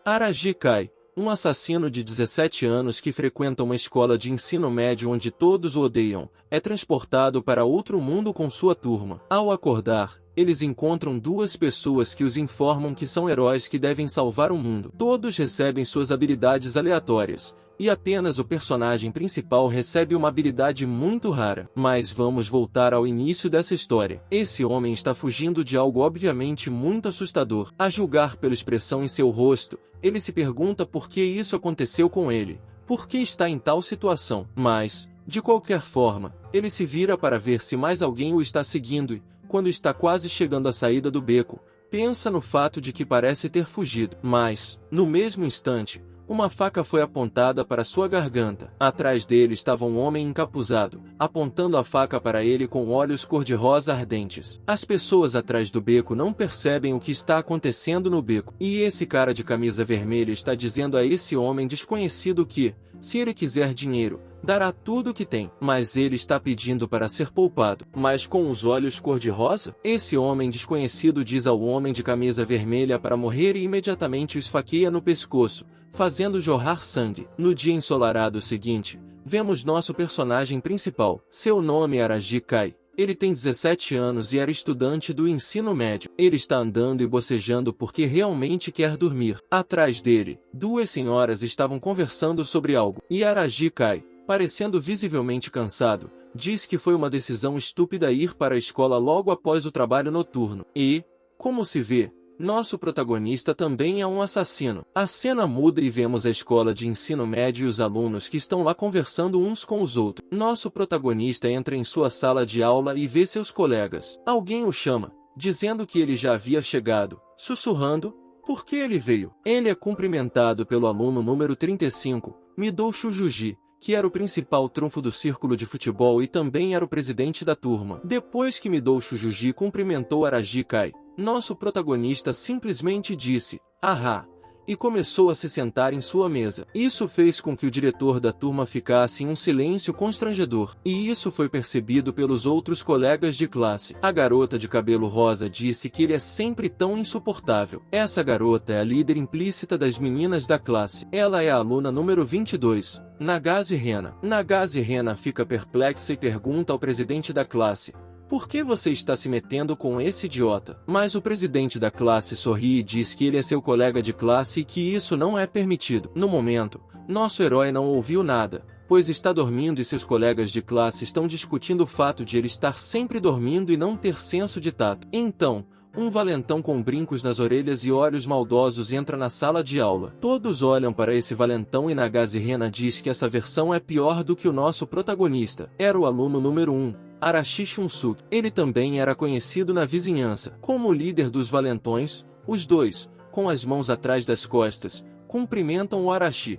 Arashi Kai, um assassino de 17 anos que frequenta uma escola de ensino médio onde todos o odeiam, é transportado para outro mundo com sua turma. Ao acordar, eles encontram duas pessoas que os informam que são heróis que devem salvar o mundo. Todos recebem suas habilidades aleatórias, e apenas o personagem principal recebe uma habilidade muito rara. Mas vamos voltar ao início dessa história. Esse homem está fugindo de algo obviamente muito assustador. A julgar pela expressão em seu rosto, ele se pergunta por que isso aconteceu com ele, por que está em tal situação. Mas, de qualquer forma, ele se vira para ver se mais alguém o está seguindo e, quando está quase chegando à saída do beco, pensa no fato de que parece ter fugido. Mas, no mesmo instante, uma faca foi apontada para sua garganta. Atrás dele estava um homem encapuzado, apontando a faca para ele com olhos cor-de-rosa ardentes. As pessoas atrás do beco não percebem o que está acontecendo no beco. E esse cara de camisa vermelha está dizendo a esse homem desconhecido que, se ele quiser dinheiro, dará tudo o que tem. Mas ele está pedindo para ser poupado. Mas com os olhos cor-de-rosa? Esse homem desconhecido diz ao homem de camisa vermelha para morrer e imediatamente o esfaqueia no pescoço, fazendo jorrar sangue. No dia ensolarado seguinte, vemos nosso personagem principal. Seu nome é Arashi Kai. Ele tem 17 anos e era estudante do ensino médio. Ele está andando e bocejando porque realmente quer dormir. Atrás dele, duas senhoras estavam conversando sobre algo. E Arashi Kai, parecendo visivelmente cansado, diz que foi uma decisão estúpida ir para a escola logo após o trabalho noturno. E, como se vê, nosso protagonista também é um assassino. A cena muda e vemos a escola de ensino médio e os alunos que estão lá conversando uns com os outros. Nosso protagonista entra em sua sala de aula e vê seus colegas. Alguém o chama, dizendo que ele já havia chegado, sussurrando, por que ele veio. Ele é cumprimentado pelo aluno número 35, Midou Shujuji, que era o principal trunfo do círculo de futebol e também era o presidente da turma. Depois que Midou Shujuji cumprimentou Arashi Kai, nosso protagonista simplesmente disse, "Ahá", e começou a se sentar em sua mesa. Isso fez com que o diretor da turma ficasse em um silêncio constrangedor, e isso foi percebido pelos outros colegas de classe. A garota de cabelo rosa disse que ele é sempre tão insuportável. Essa garota é a líder implícita das meninas da classe. Ela é a aluna número 22, Nagase Rena. Nagase Rena fica perplexa e pergunta ao presidente da classe, por que você está se metendo com esse idiota? Mas o presidente da classe sorri e diz que ele é seu colega de classe e que isso não é permitido. No momento, nosso herói não ouviu nada, pois está dormindo e seus colegas de classe estão discutindo o fato de ele estar sempre dormindo e não ter senso de tato. Então, um valentão com brincos nas orelhas e olhos maldosos entra na sala de aula. Todos olham para esse valentão e Nagase Rena diz que essa versão é pior do que o nosso protagonista. Era o aluno número 1. Arashi Shunsuke. Ele também era conhecido na vizinhança como o líder dos valentões. Os dois, com as mãos atrás das costas, cumprimentam o Arashi.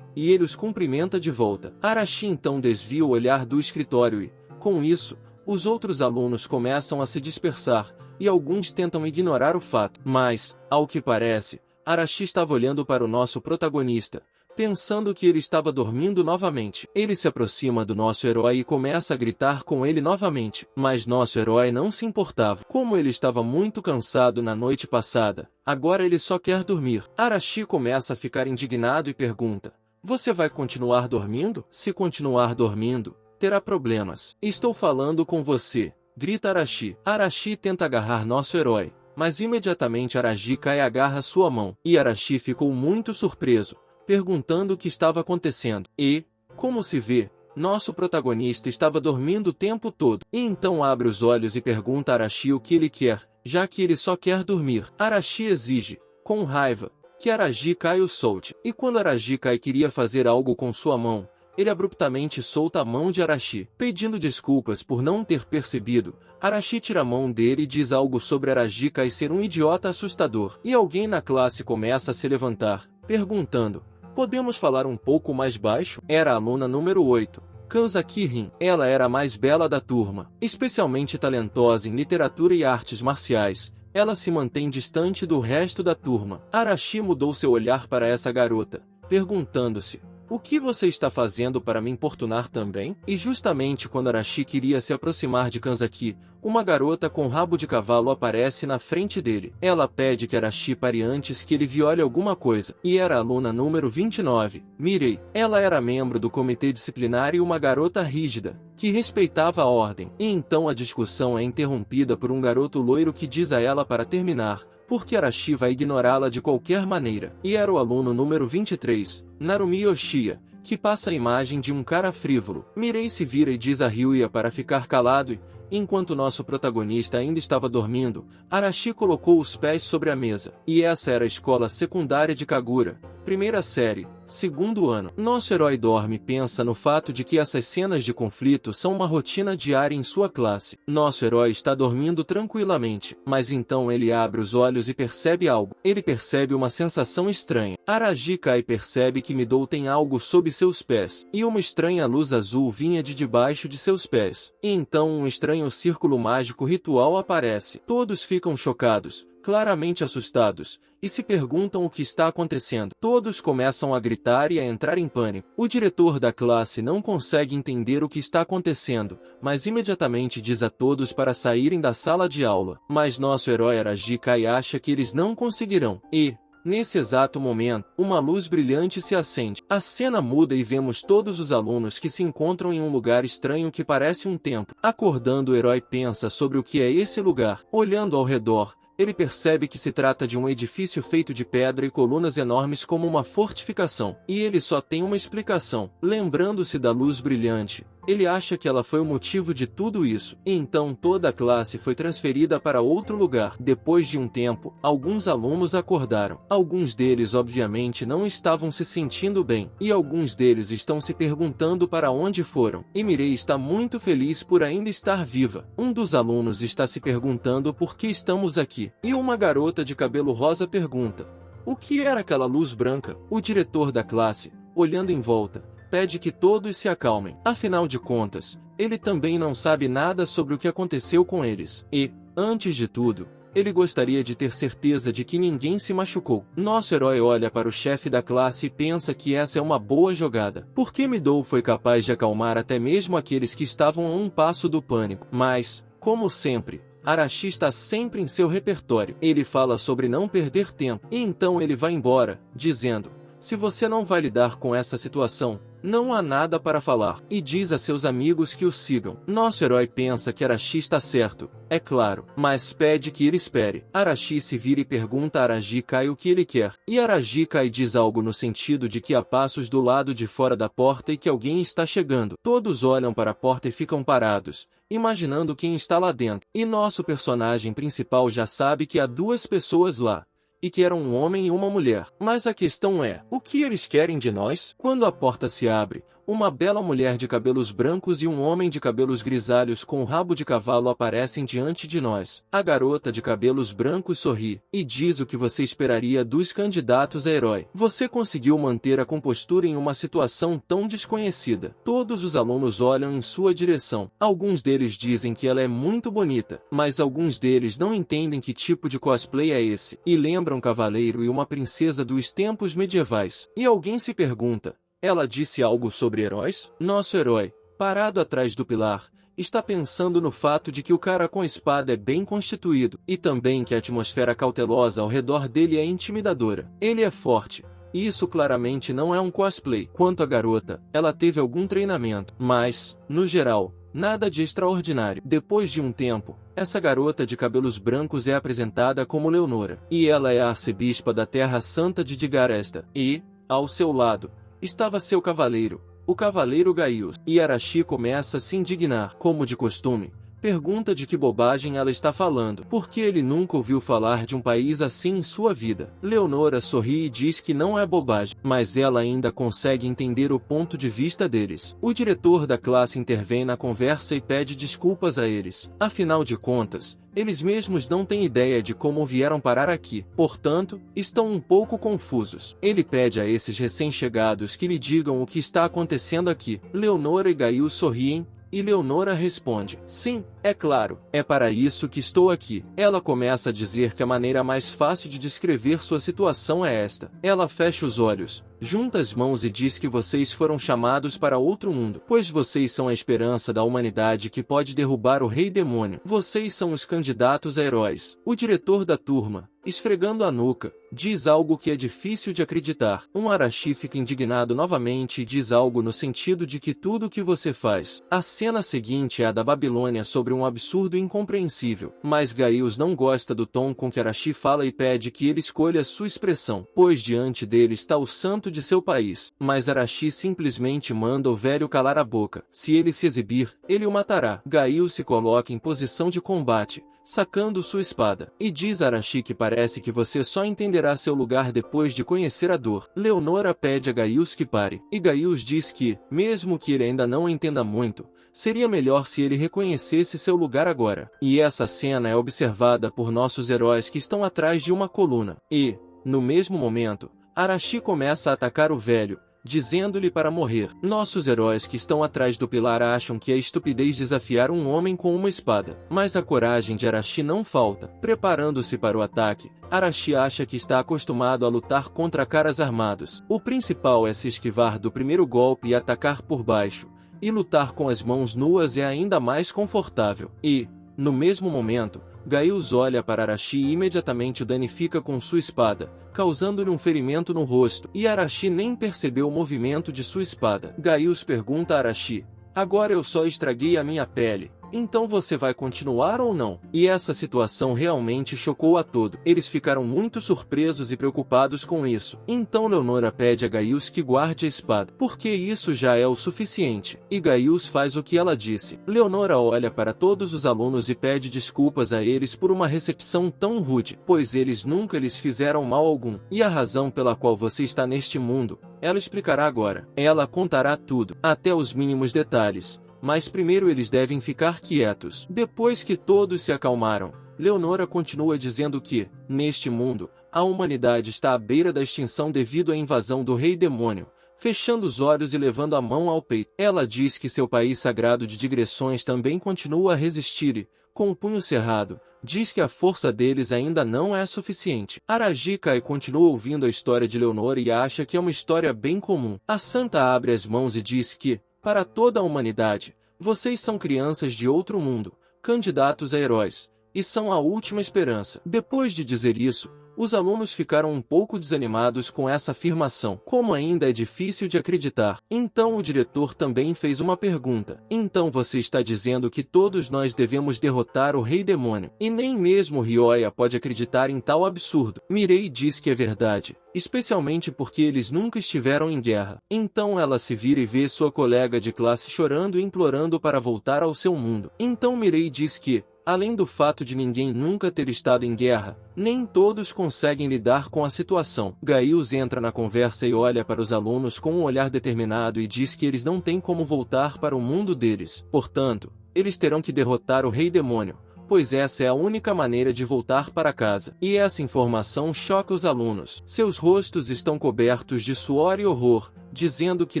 E ele os cumprimenta de volta. Arashi então desvia o olhar do escritório e, com isso, os outros alunos começam a se dispersar, e alguns tentam ignorar o fato. Mas, ao que parece, Arashi estava olhando para o nosso protagonista, pensando que ele estava dormindo novamente. Ele se aproxima do nosso herói e começa a gritar com ele novamente. Mas nosso herói não se importava. Como ele estava muito cansado na noite passada, agora ele só quer dormir. Arashi começa a ficar indignado e pergunta, você vai continuar dormindo? Se continuar dormindo, terá problemas. Estou falando com você, grita Arashi. Arashi tenta agarrar nosso herói, mas imediatamente Arashi Kai agarra sua mão. E Arashi ficou muito surpreso, perguntando o que estava acontecendo. E, como se vê, nosso protagonista estava dormindo o tempo todo. E então abre os olhos e pergunta a Arashi o que ele quer, já que ele só quer dormir. Arashi exige, com raiva, que Arashi Kai o solte. E quando Arashi Kai queria fazer algo com sua mão, ele abruptamente solta a mão de Arashi. Pedindo desculpas por não ter percebido, Arashi tira a mão dele e diz algo sobre Arashi Kai ser um idiota assustador. E alguém na classe começa a se levantar, perguntando, podemos falar um pouco mais baixo? Era a aluna número 8, Kanzaki Rin. Ela era a mais bela da turma, especialmente talentosa em literatura e artes marciais. Ela se mantém distante do resto da turma. Arashi mudou seu olhar para essa garota, perguntando-se, O que você está fazendo para me importunar também? E justamente quando Arashi queria se aproximar de Kanzaki, uma garota com rabo de cavalo aparece na frente dele. Ela pede que Arashi pare antes que ele viole alguma coisa. E era a aluna número 29, Mirei. Ela era membro do comitê disciplinar e uma garota rígida, que respeitava a ordem. E então a discussão é interrompida por um garoto loiro que diz a ela para terminar, porque Arashi vai ignorá-la de qualquer maneira. E era o aluno número 23, Narumi Yoshiya, que passa a imagem de um cara frívolo. Mirei se vira e diz a Ryuya para ficar calado e, enquanto nosso protagonista ainda estava dormindo, Arashi colocou os pés sobre a mesa. E essa era a escola secundária de Kagura, primeira série, segundo ano. Nosso herói dorme e pensa no fato de que essas cenas de conflito são uma rotina diária em sua classe. Nosso herói está dormindo tranquilamente, mas então ele abre os olhos e percebe algo. Ele percebe uma sensação estranha. Arashi cai e percebe que Midou tem algo sob seus pés, e uma estranha luz azul vinha de debaixo de seus pés. E então um estranho círculo mágico ritual aparece. Todos ficam chocados, claramente assustados, e se perguntam o que está acontecendo. Todos começam a gritar e a entrar em pânico. O diretor da classe não consegue entender o que está acontecendo, mas imediatamente diz a todos para saírem da sala de aula. Mas nosso herói Arashi Kai acha que eles não conseguirão. E, nesse exato momento, uma luz brilhante se acende. A cena muda e vemos todos os alunos que se encontram em um lugar estranho que parece um templo. Acordando, o herói pensa sobre o que é esse lugar. Olhando ao redor, ele percebe que se trata de um edifício feito de pedra e colunas enormes como uma fortificação. E ele só tem uma explicação. Lembrando-se da luz brilhante, ele acha que ela foi o motivo de tudo isso. E então toda a classe foi transferida para outro lugar. Depois de um tempo, alguns alunos acordaram. Alguns deles obviamente não estavam se sentindo bem. E alguns deles estão se perguntando para onde foram. E Mirei está muito feliz por ainda estar viva. Um dos alunos está se perguntando por que estamos aqui. E uma garota de cabelo rosa pergunta: o que era aquela luz branca? O diretor da classe, olhando em volta, pede que todos se acalmem. Afinal de contas, ele também não sabe nada sobre o que aconteceu com eles. E, antes de tudo, ele gostaria de ter certeza de que ninguém se machucou. Nosso herói olha para o chefe da classe e pensa que essa é uma boa jogada, porque Midou foi capaz de acalmar até mesmo aqueles que estavam a um passo do pânico. Mas, como sempre, Arashi está sempre em seu repertório. Ele fala sobre não perder tempo. E então ele vai embora, dizendo: se você não vai lidar com essa situação, não há nada para falar. E diz a seus amigos que o sigam. Nosso herói pensa que Arashi está certo, é claro, mas pede que ele espere. Arashi se vira e pergunta a Arashi Kai o que ele quer. E Arashi Kai diz algo no sentido de que há passos do lado de fora da porta e que alguém está chegando. Todos olham para a porta e ficam parados, imaginando quem está lá dentro. E nosso personagem principal já sabe que há duas pessoas lá, e que eram um homem e uma mulher. Mas a questão é, o que eles querem de nós? Quando a porta se abre, uma bela mulher de cabelos brancos e um homem de cabelos grisalhos com rabo de cavalo aparecem diante de nós. A garota de cabelos brancos sorri, e diz o que você esperaria dos candidatos a herói. Você conseguiu manter a compostura em uma situação tão desconhecida. Todos os alunos olham em sua direção. Alguns deles dizem que ela é muito bonita, mas alguns deles não entendem que tipo de cosplay é esse, e lembram um cavaleiro e uma princesa dos tempos medievais. E alguém se pergunta: ela disse algo sobre heróis? Nosso herói, parado atrás do pilar, está pensando no fato de que o cara com a espada é bem constituído, e também que a atmosfera cautelosa ao redor dele é intimidadora. Ele é forte, e isso claramente não é um cosplay. Quanto à garota, ela teve algum treinamento, mas, no geral, nada de extraordinário. Depois de um tempo, essa garota de cabelos brancos é apresentada como Leonora, e ela é a arcebispa da Terra Santa de Digaresta. E, ao seu lado, estava seu cavaleiro, o cavaleiro Gaius. E Arashi começa a se indignar. Como de costume, pergunta de que bobagem ela está falando, porque ele nunca ouviu falar de um país assim em sua vida. Leonora sorri e diz que não é bobagem, mas ela ainda consegue entender o ponto de vista deles. O diretor da classe intervém na conversa e pede desculpas a eles. Afinal de contas, eles mesmos não têm ideia de como vieram parar aqui, portanto, estão um pouco confusos. Ele pede a esses recém-chegados que lhe digam o que está acontecendo aqui. Leonora e Gaius sorriem, E Leonora responde: sim, é claro, é para isso que estou aqui. Ela começa a dizer que a maneira mais fácil de descrever sua situação é esta. Ela fecha os olhos, junta as mãos e diz que vocês foram chamados para outro mundo, pois vocês são a esperança da humanidade que pode derrubar o rei demônio. Vocês são os candidatos a heróis. O diretor da turma, esfregando a nuca, diz algo que é difícil de acreditar. Um Arashi fica indignado novamente e diz algo no sentido de que tudo o que você faz. A cena seguinte é a da Babilônia sobre um absurdo incompreensível, mas Gaius não gosta do tom com que Arashi fala e pede que ele escolha sua expressão, pois diante dele está o santo de seu país. Mas Arashi simplesmente manda o velho calar a boca. Se ele se exibir, ele o matará. Gaius se coloca em posição de combate, sacando sua espada, e diz a Arashi que parece que você só entenderá seu lugar depois de conhecer a dor. Leonora pede a Gaius que pare, e Gaius diz que, mesmo que ele ainda não entenda muito, seria melhor se ele reconhecesse seu lugar agora. E essa cena é observada por nossos heróis que estão atrás de uma coluna. E, no mesmo momento, Arashi começa a atacar o velho, dizendo-lhe para morrer. Nossos heróis que estão atrás do pilar acham que é estupidez desafiar um homem com uma espada, mas a coragem de Arashi não falta. Preparando-se para o ataque, Arashi acha que está acostumado a lutar contra caras armados. O principal é se esquivar do primeiro golpe e atacar por baixo, e lutar com as mãos nuas é ainda mais confortável. E, no mesmo momento, Gaius olha para Arashi e imediatamente o danifica com sua espada, causando-lhe um ferimento no rosto, e Arashi nem percebeu o movimento de sua espada. Gaius pergunta a Arashi: agora eu só estraguei a minha pele, então você vai continuar ou não? E essa situação realmente chocou a todos. Eles ficaram muito surpresos e preocupados com isso. Então Leonora pede a Gaius que guarde a espada, porque isso já é o suficiente. E Gaius faz o que ela disse. Leonora olha para todos os alunos e pede desculpas a eles por uma recepção tão rude, pois eles nunca lhes fizeram mal algum. E a razão pela qual você está neste mundo, ela explicará agora. Ela contará tudo, até os mínimos detalhes. Mas primeiro eles devem ficar quietos. Depois que todos se acalmaram, Leonora continua dizendo que, neste mundo, a humanidade está à beira da extinção devido à invasão do rei demônio, fechando os olhos e levando a mão ao peito. Ela diz que seu país sagrado de digressões também continua a resistir e, com o punho cerrado, diz que a força deles ainda não é suficiente. Arashi Kai continua ouvindo a história de Leonora e acha que é uma história bem comum. A santa abre as mãos e diz que, para toda a humanidade, vocês são crianças de outro mundo, candidatos a heróis, e são a última esperança. Depois de dizer isso, os alunos ficaram um pouco desanimados com essa afirmação. Como ainda é difícil de acreditar, então o diretor também fez uma pergunta. Então você está dizendo que todos nós devemos derrotar o rei demônio? E nem mesmo Ryoya pode acreditar em tal absurdo. Mirei diz que é verdade, especialmente porque eles nunca estiveram em guerra. Então ela se vira e vê sua colega de classe chorando e implorando para voltar ao seu mundo. Então Mirei diz que, além do fato de ninguém nunca ter estado em guerra, nem todos conseguem lidar com a situação. Gaius entra na conversa e olha para os alunos com um olhar determinado e diz que eles não têm como voltar para o mundo deles. Portanto, eles terão que derrotar o rei demônio, pois essa é a única maneira de voltar para casa. E essa informação choca os alunos. Seus rostos estão cobertos de suor e horror, dizendo que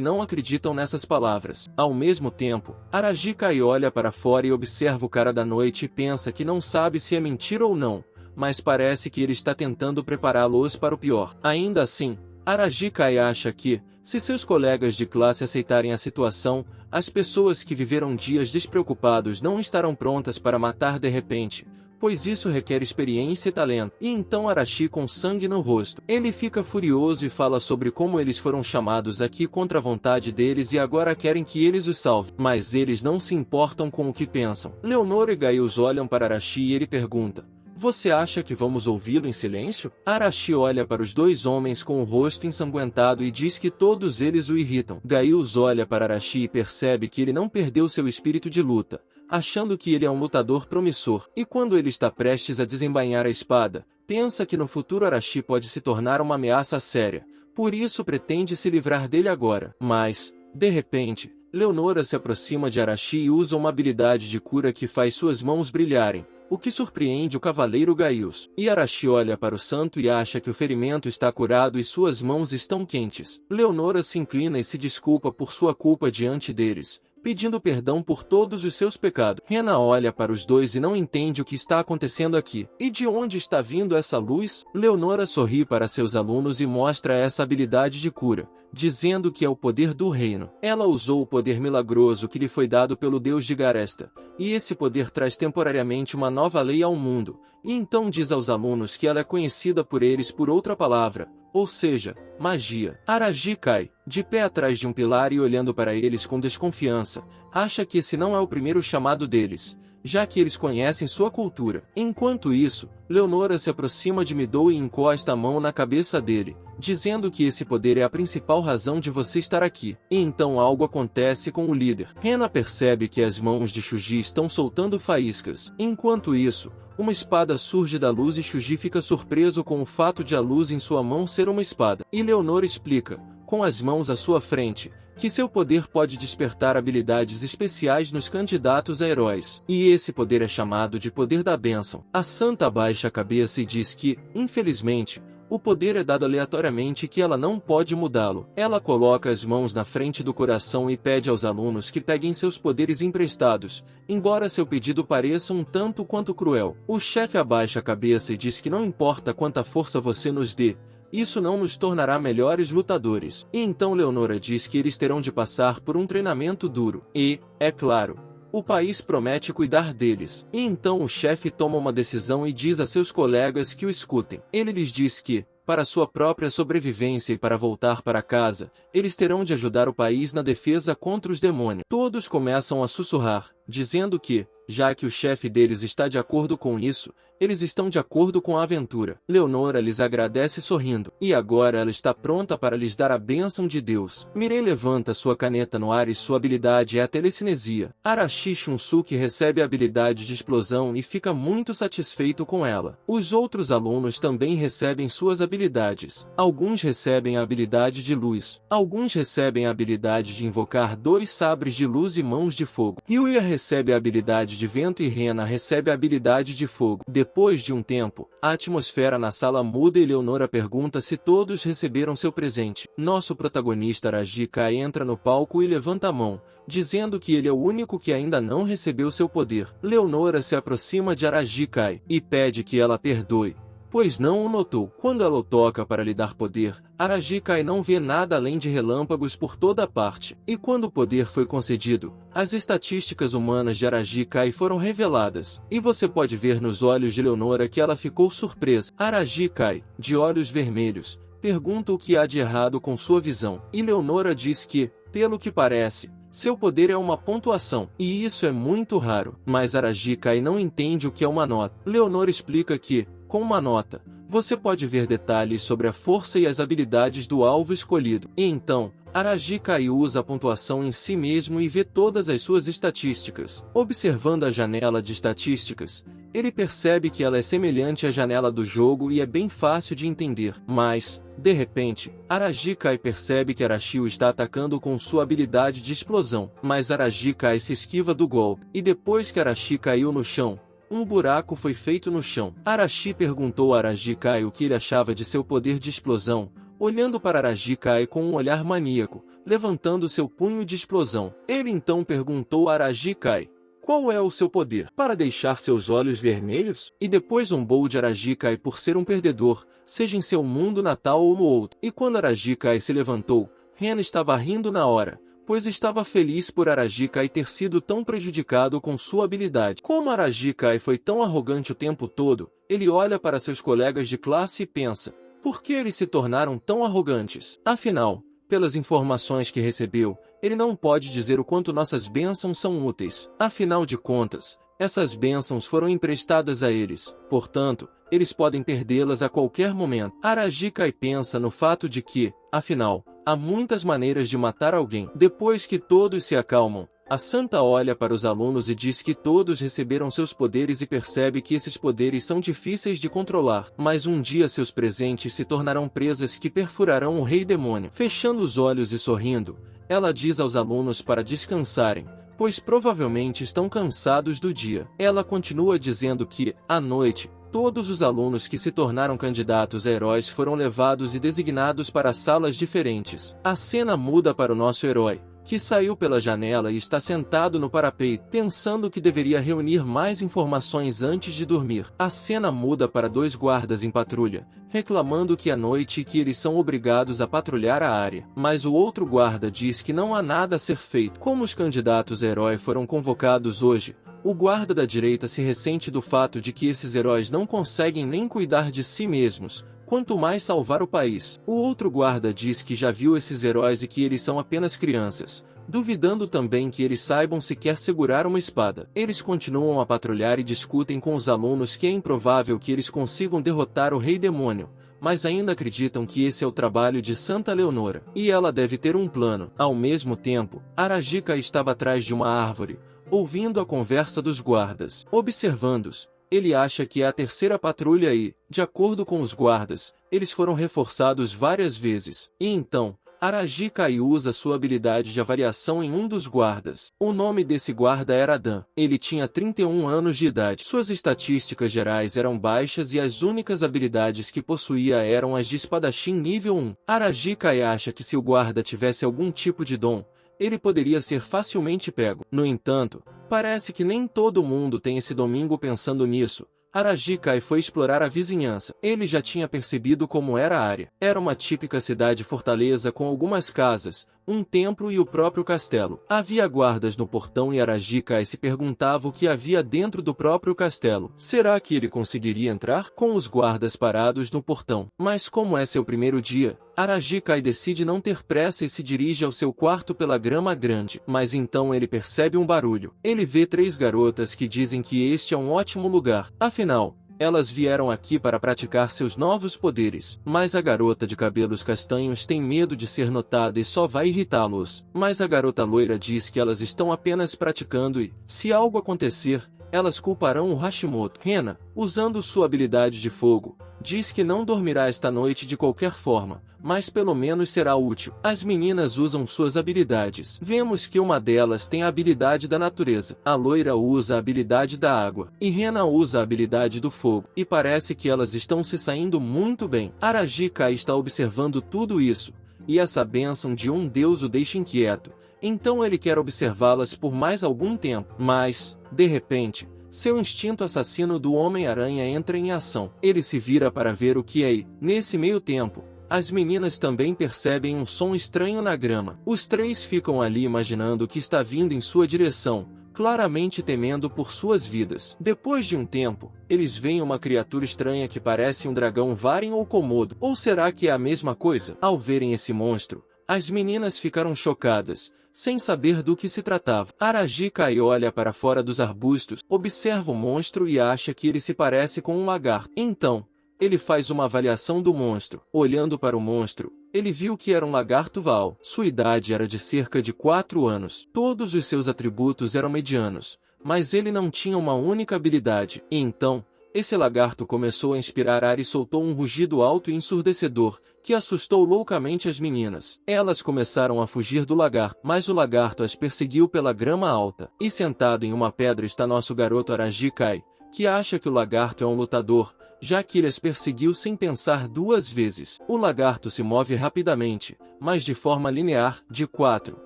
não acreditam nessas palavras. Ao mesmo tempo, Arashi Kai olha para fora e observa o cara da noite e pensa que não sabe se é mentira ou não, mas parece que ele está tentando prepará-los para o pior. Ainda assim, Arashi Kai acha que, se seus colegas de classe aceitarem a situação, as pessoas que viveram dias despreocupados não estarão prontas para matar de repente, pois isso requer experiência e talento. E então Arashi com sangue no rosto. Ele fica furioso e fala sobre como eles foram chamados aqui contra a vontade deles e agora querem que eles os salvem. Mas eles não se importam com o que pensam. Leonora e Gaius olham para Arashi e ele pergunta: você acha que vamos ouvi-lo em silêncio? Arashi olha para os dois homens com o rosto ensanguentado e diz que todos eles o irritam. Gaius olha para Arashi e percebe que ele não perdeu seu espírito de luta, achando que ele é um lutador promissor. E quando ele está prestes a desembainhar a espada, pensa que no futuro Arashi pode se tornar uma ameaça séria, por isso pretende se livrar dele agora. Mas, de repente, Leonora se aproxima de Arashi e usa uma habilidade de cura que faz suas mãos brilharem, o que surpreende o cavaleiro Gaius. E Arashi olha para o santo e acha que o ferimento está curado e suas mãos estão quentes. Leonora se inclina e se desculpa por sua culpa diante deles, pedindo perdão por todos os seus pecados. Hannah olha para os dois e não entende o que está acontecendo aqui. E de onde está vindo essa luz? Leonora sorri para seus alunos e mostra essa habilidade de cura, dizendo que é o poder do reino. Ela usou o poder milagroso que lhe foi dado pelo deus de Garesta, e esse poder traz temporariamente uma nova lei ao mundo, e então diz aos alunos que ela é conhecida por eles por outra palavra, ou seja, magia. Araji cai, de pé atrás de um pilar e olhando para eles com desconfiança, acha que esse não é o primeiro chamado deles, já que eles conhecem sua cultura. Enquanto isso, Leonora se aproxima de Midou e encosta a mão na cabeça dele, dizendo que esse poder é a principal razão de você estar aqui. E então algo acontece com o líder. Hannah percebe que as mãos de Shuji estão soltando faíscas. Enquanto isso, uma espada surge da luz e Shuji fica surpreso com o fato de a luz em sua mão ser uma espada. E Leonora explica, com as mãos à sua frente, que seu poder pode despertar habilidades especiais nos candidatos a heróis. E esse poder é chamado de poder da bênção. A santa baixa a cabeça e diz que, infelizmente, o poder é dado aleatoriamente e que ela não pode mudá-lo. Ela coloca as mãos na frente do coração e pede aos alunos que peguem seus poderes emprestados, embora seu pedido pareça um tanto quanto cruel. O chefe abaixa a cabeça e diz que não importa quanta força você nos dê, isso não nos tornará melhores lutadores. E então Leonora diz que eles terão de passar por um treinamento duro. E, é claro, o país promete cuidar deles. E então o chefe toma uma decisão e diz a seus colegas que o escutem. Ele lhes diz que, para sua própria sobrevivência e para voltar para casa, eles terão de ajudar o país na defesa contra os demônios. Todos começam a sussurrar, dizendo que, já que o chefe deles está de acordo com isso, eles estão de acordo com a aventura. Leonora lhes agradece sorrindo, e agora ela está pronta para lhes dar a bênção de Deus. Miren levanta sua caneta no ar e sua habilidade é a telecinesia. Arashi Shunsuke recebe a habilidade de explosão e fica muito satisfeito com ela. Os outros alunos também recebem suas habilidades. Alguns recebem a habilidade de luz. Alguns recebem a habilidade de invocar 2 sabres de luz e mãos de fogo. Ryuya recebe a habilidade de vento e Hannah recebe a habilidade de fogo. Depois de um tempo, a atmosfera na sala muda e Leonora pergunta se todos receberam seu presente. Nosso protagonista Araji Kai entra no palco e levanta a mão, dizendo que ele é o único que ainda não recebeu seu poder. Leonora se aproxima de Araji Kai e pede que ela perdoe, pois não o notou. Quando ela o toca para lhe dar poder, Araji Kai não vê nada além de relâmpagos por toda parte. E quando o poder foi concedido, as estatísticas humanas de Araji Kai foram reveladas. E você pode ver nos olhos de Leonora que ela ficou surpresa. Araji Kai, de olhos vermelhos, pergunta o que há de errado com sua visão. E Leonora diz que, pelo que parece, seu poder é uma pontuação, e isso é muito raro. Mas Araji Kai não entende o que é uma nota. Leonora explica que, com uma nota, você pode ver detalhes sobre a força e as habilidades do alvo escolhido. E então, Araji Kai usa a pontuação em si mesmo e vê todas as suas estatísticas. Observando a janela de estatísticas, ele percebe que ela é semelhante à janela do jogo e é bem fácil de entender. Mas, de repente, Araji Kai percebe que Arashi o está atacando com sua habilidade de explosão. Mas Araji Kai se esquiva do golpe. E depois que Arashi caiu no chão, um buraco foi feito no chão. Arashi perguntou a Araji Kai o que ele achava de seu poder de explosão, olhando para Araji Kai com um olhar maníaco, levantando seu punho de explosão. Ele então perguntou a Araji Kai, qual é o seu poder? Para deixar seus olhos vermelhos? E depois zombou de Araji Kai por ser um perdedor, seja em seu mundo natal ou no outro. E quando Araji Kai se levantou, Hannah estava rindo na hora, pois estava feliz por Araji Kai ter sido tão prejudicado com sua habilidade. Como Araji Kai foi tão arrogante o tempo todo, ele olha para seus colegas de classe e pensa, por que eles se tornaram tão arrogantes? Afinal, pelas informações que recebeu, ele não pode dizer o quanto nossas bênçãos são úteis. Afinal de contas, essas bênçãos foram emprestadas a eles, portanto, eles podem perdê-las a qualquer momento. Araji Kai pensa no fato de que, afinal, há muitas maneiras de matar alguém. Depois que todos se acalmam, a santa olha para os alunos e diz que todos receberam seus poderes e percebe que esses poderes são difíceis de controlar. Mas um dia seus presentes se tornarão presas que perfurarão o rei demônio. Fechando os olhos e sorrindo, ela diz aos alunos para descansarem, pois provavelmente estão cansados do dia. Ela continua dizendo que, à noite, todos os alunos que se tornaram candidatos a heróis foram levados e designados para salas diferentes. A cena muda para o nosso herói, que saiu pela janela e está sentado no parapeito, pensando que deveria reunir mais informações antes de dormir. A cena muda para dois guardas em patrulha, reclamando que é noite e que eles são obrigados a patrulhar a área. Mas o outro guarda diz que não há nada a ser feito. Como os candidatos a herói foram convocados hoje, o guarda da direita se ressente do fato de que esses heróis não conseguem nem cuidar de si mesmos, quanto mais salvar o país. O outro guarda diz que já viu esses heróis e que eles são apenas crianças, duvidando também que eles saibam sequer segurar uma espada. Eles continuam a patrulhar e discutem com os alunos que é improvável que eles consigam derrotar o Rei Demônio, mas ainda acreditam que esse é o trabalho de Santa Leonora, e ela deve ter um plano. Ao mesmo tempo, Arajika estava atrás de uma árvore, ouvindo a conversa dos guardas. Observando-os, ele acha que é a terceira patrulha e, de acordo com os guardas, eles foram reforçados várias vezes. E então, Arajika usa sua habilidade de avaliação em um dos guardas. O nome desse guarda era Dan. Ele tinha 31 anos de idade. Suas estatísticas gerais eram baixas e as únicas habilidades que possuía eram as de espadachim nível 1. Arajika acha que se o guarda tivesse algum tipo de dom, ele poderia ser facilmente pego. No entanto, parece que nem todo mundo tem esse domingo. Pensando nisso, Arajika foi explorar a vizinhança. Ele já tinha percebido como era a área. Era uma típica cidade-fortaleza com algumas casas, um templo e o próprio castelo. Havia guardas no portão e Arajika se perguntava o que havia dentro do próprio castelo. Será que ele conseguiria entrar? Com os guardas parados no portão. Mas como é seu primeiro dia, Arajika decide não ter pressa e se dirige ao seu quarto pela grama grande. Mas então ele percebe um barulho. Ele vê 3 garotas que dizem que este é um ótimo lugar. Afinal, elas vieram aqui para praticar seus novos poderes. Mas a garota de cabelos castanhos tem medo de ser notada e só vai irritá-los. Mas a garota loira diz que elas estão apenas praticando e, se algo acontecer, elas culparão o Hashimoto. Rena, usando sua habilidade de fogo, diz que não dormirá esta noite de qualquer forma, mas pelo menos será útil. As meninas usam suas habilidades. Vemos que uma delas tem a habilidade da natureza. A loira usa a habilidade da água. E Rena usa a habilidade do fogo. E parece que elas estão se saindo muito bem. Arajika está observando tudo isso, e essa bênção de um deus o deixa inquieto. Então ele quer observá-las por mais algum tempo. Mas, de repente, seu instinto assassino do Homem-Aranha entra em ação. Ele se vira para ver o que é e, nesse meio tempo, as meninas também percebem um som estranho na grama. Os 3 ficam ali imaginando o que está vindo em sua direção, claramente temendo por suas vidas. Depois de um tempo, eles veem uma criatura estranha que parece um dragão Varen ou Komodo. Ou será que é a mesma coisa? Ao verem esse monstro, as meninas ficaram chocadas, sem saber do que se tratava. Arajika olha para fora dos arbustos, observa o monstro e acha que ele se parece com um lagarto. Então, ele faz uma avaliação do monstro. Olhando para o monstro, ele viu que era um lagarto Val. Sua idade era de cerca de 4 anos. Todos os seus atributos eram medianos, mas ele não tinha uma única habilidade. E então, esse lagarto começou a inspirar ar e soltou um rugido alto e ensurdecedor, que assustou loucamente as meninas. Elas começaram a fugir do lagarto, mas o lagarto as perseguiu pela grama alta. E sentado em uma pedra está nosso garoto Arajika, que acha que o lagarto é um lutador, já que ele as perseguiu sem pensar 2 vezes. O lagarto se move rapidamente, mas de forma linear, de 4,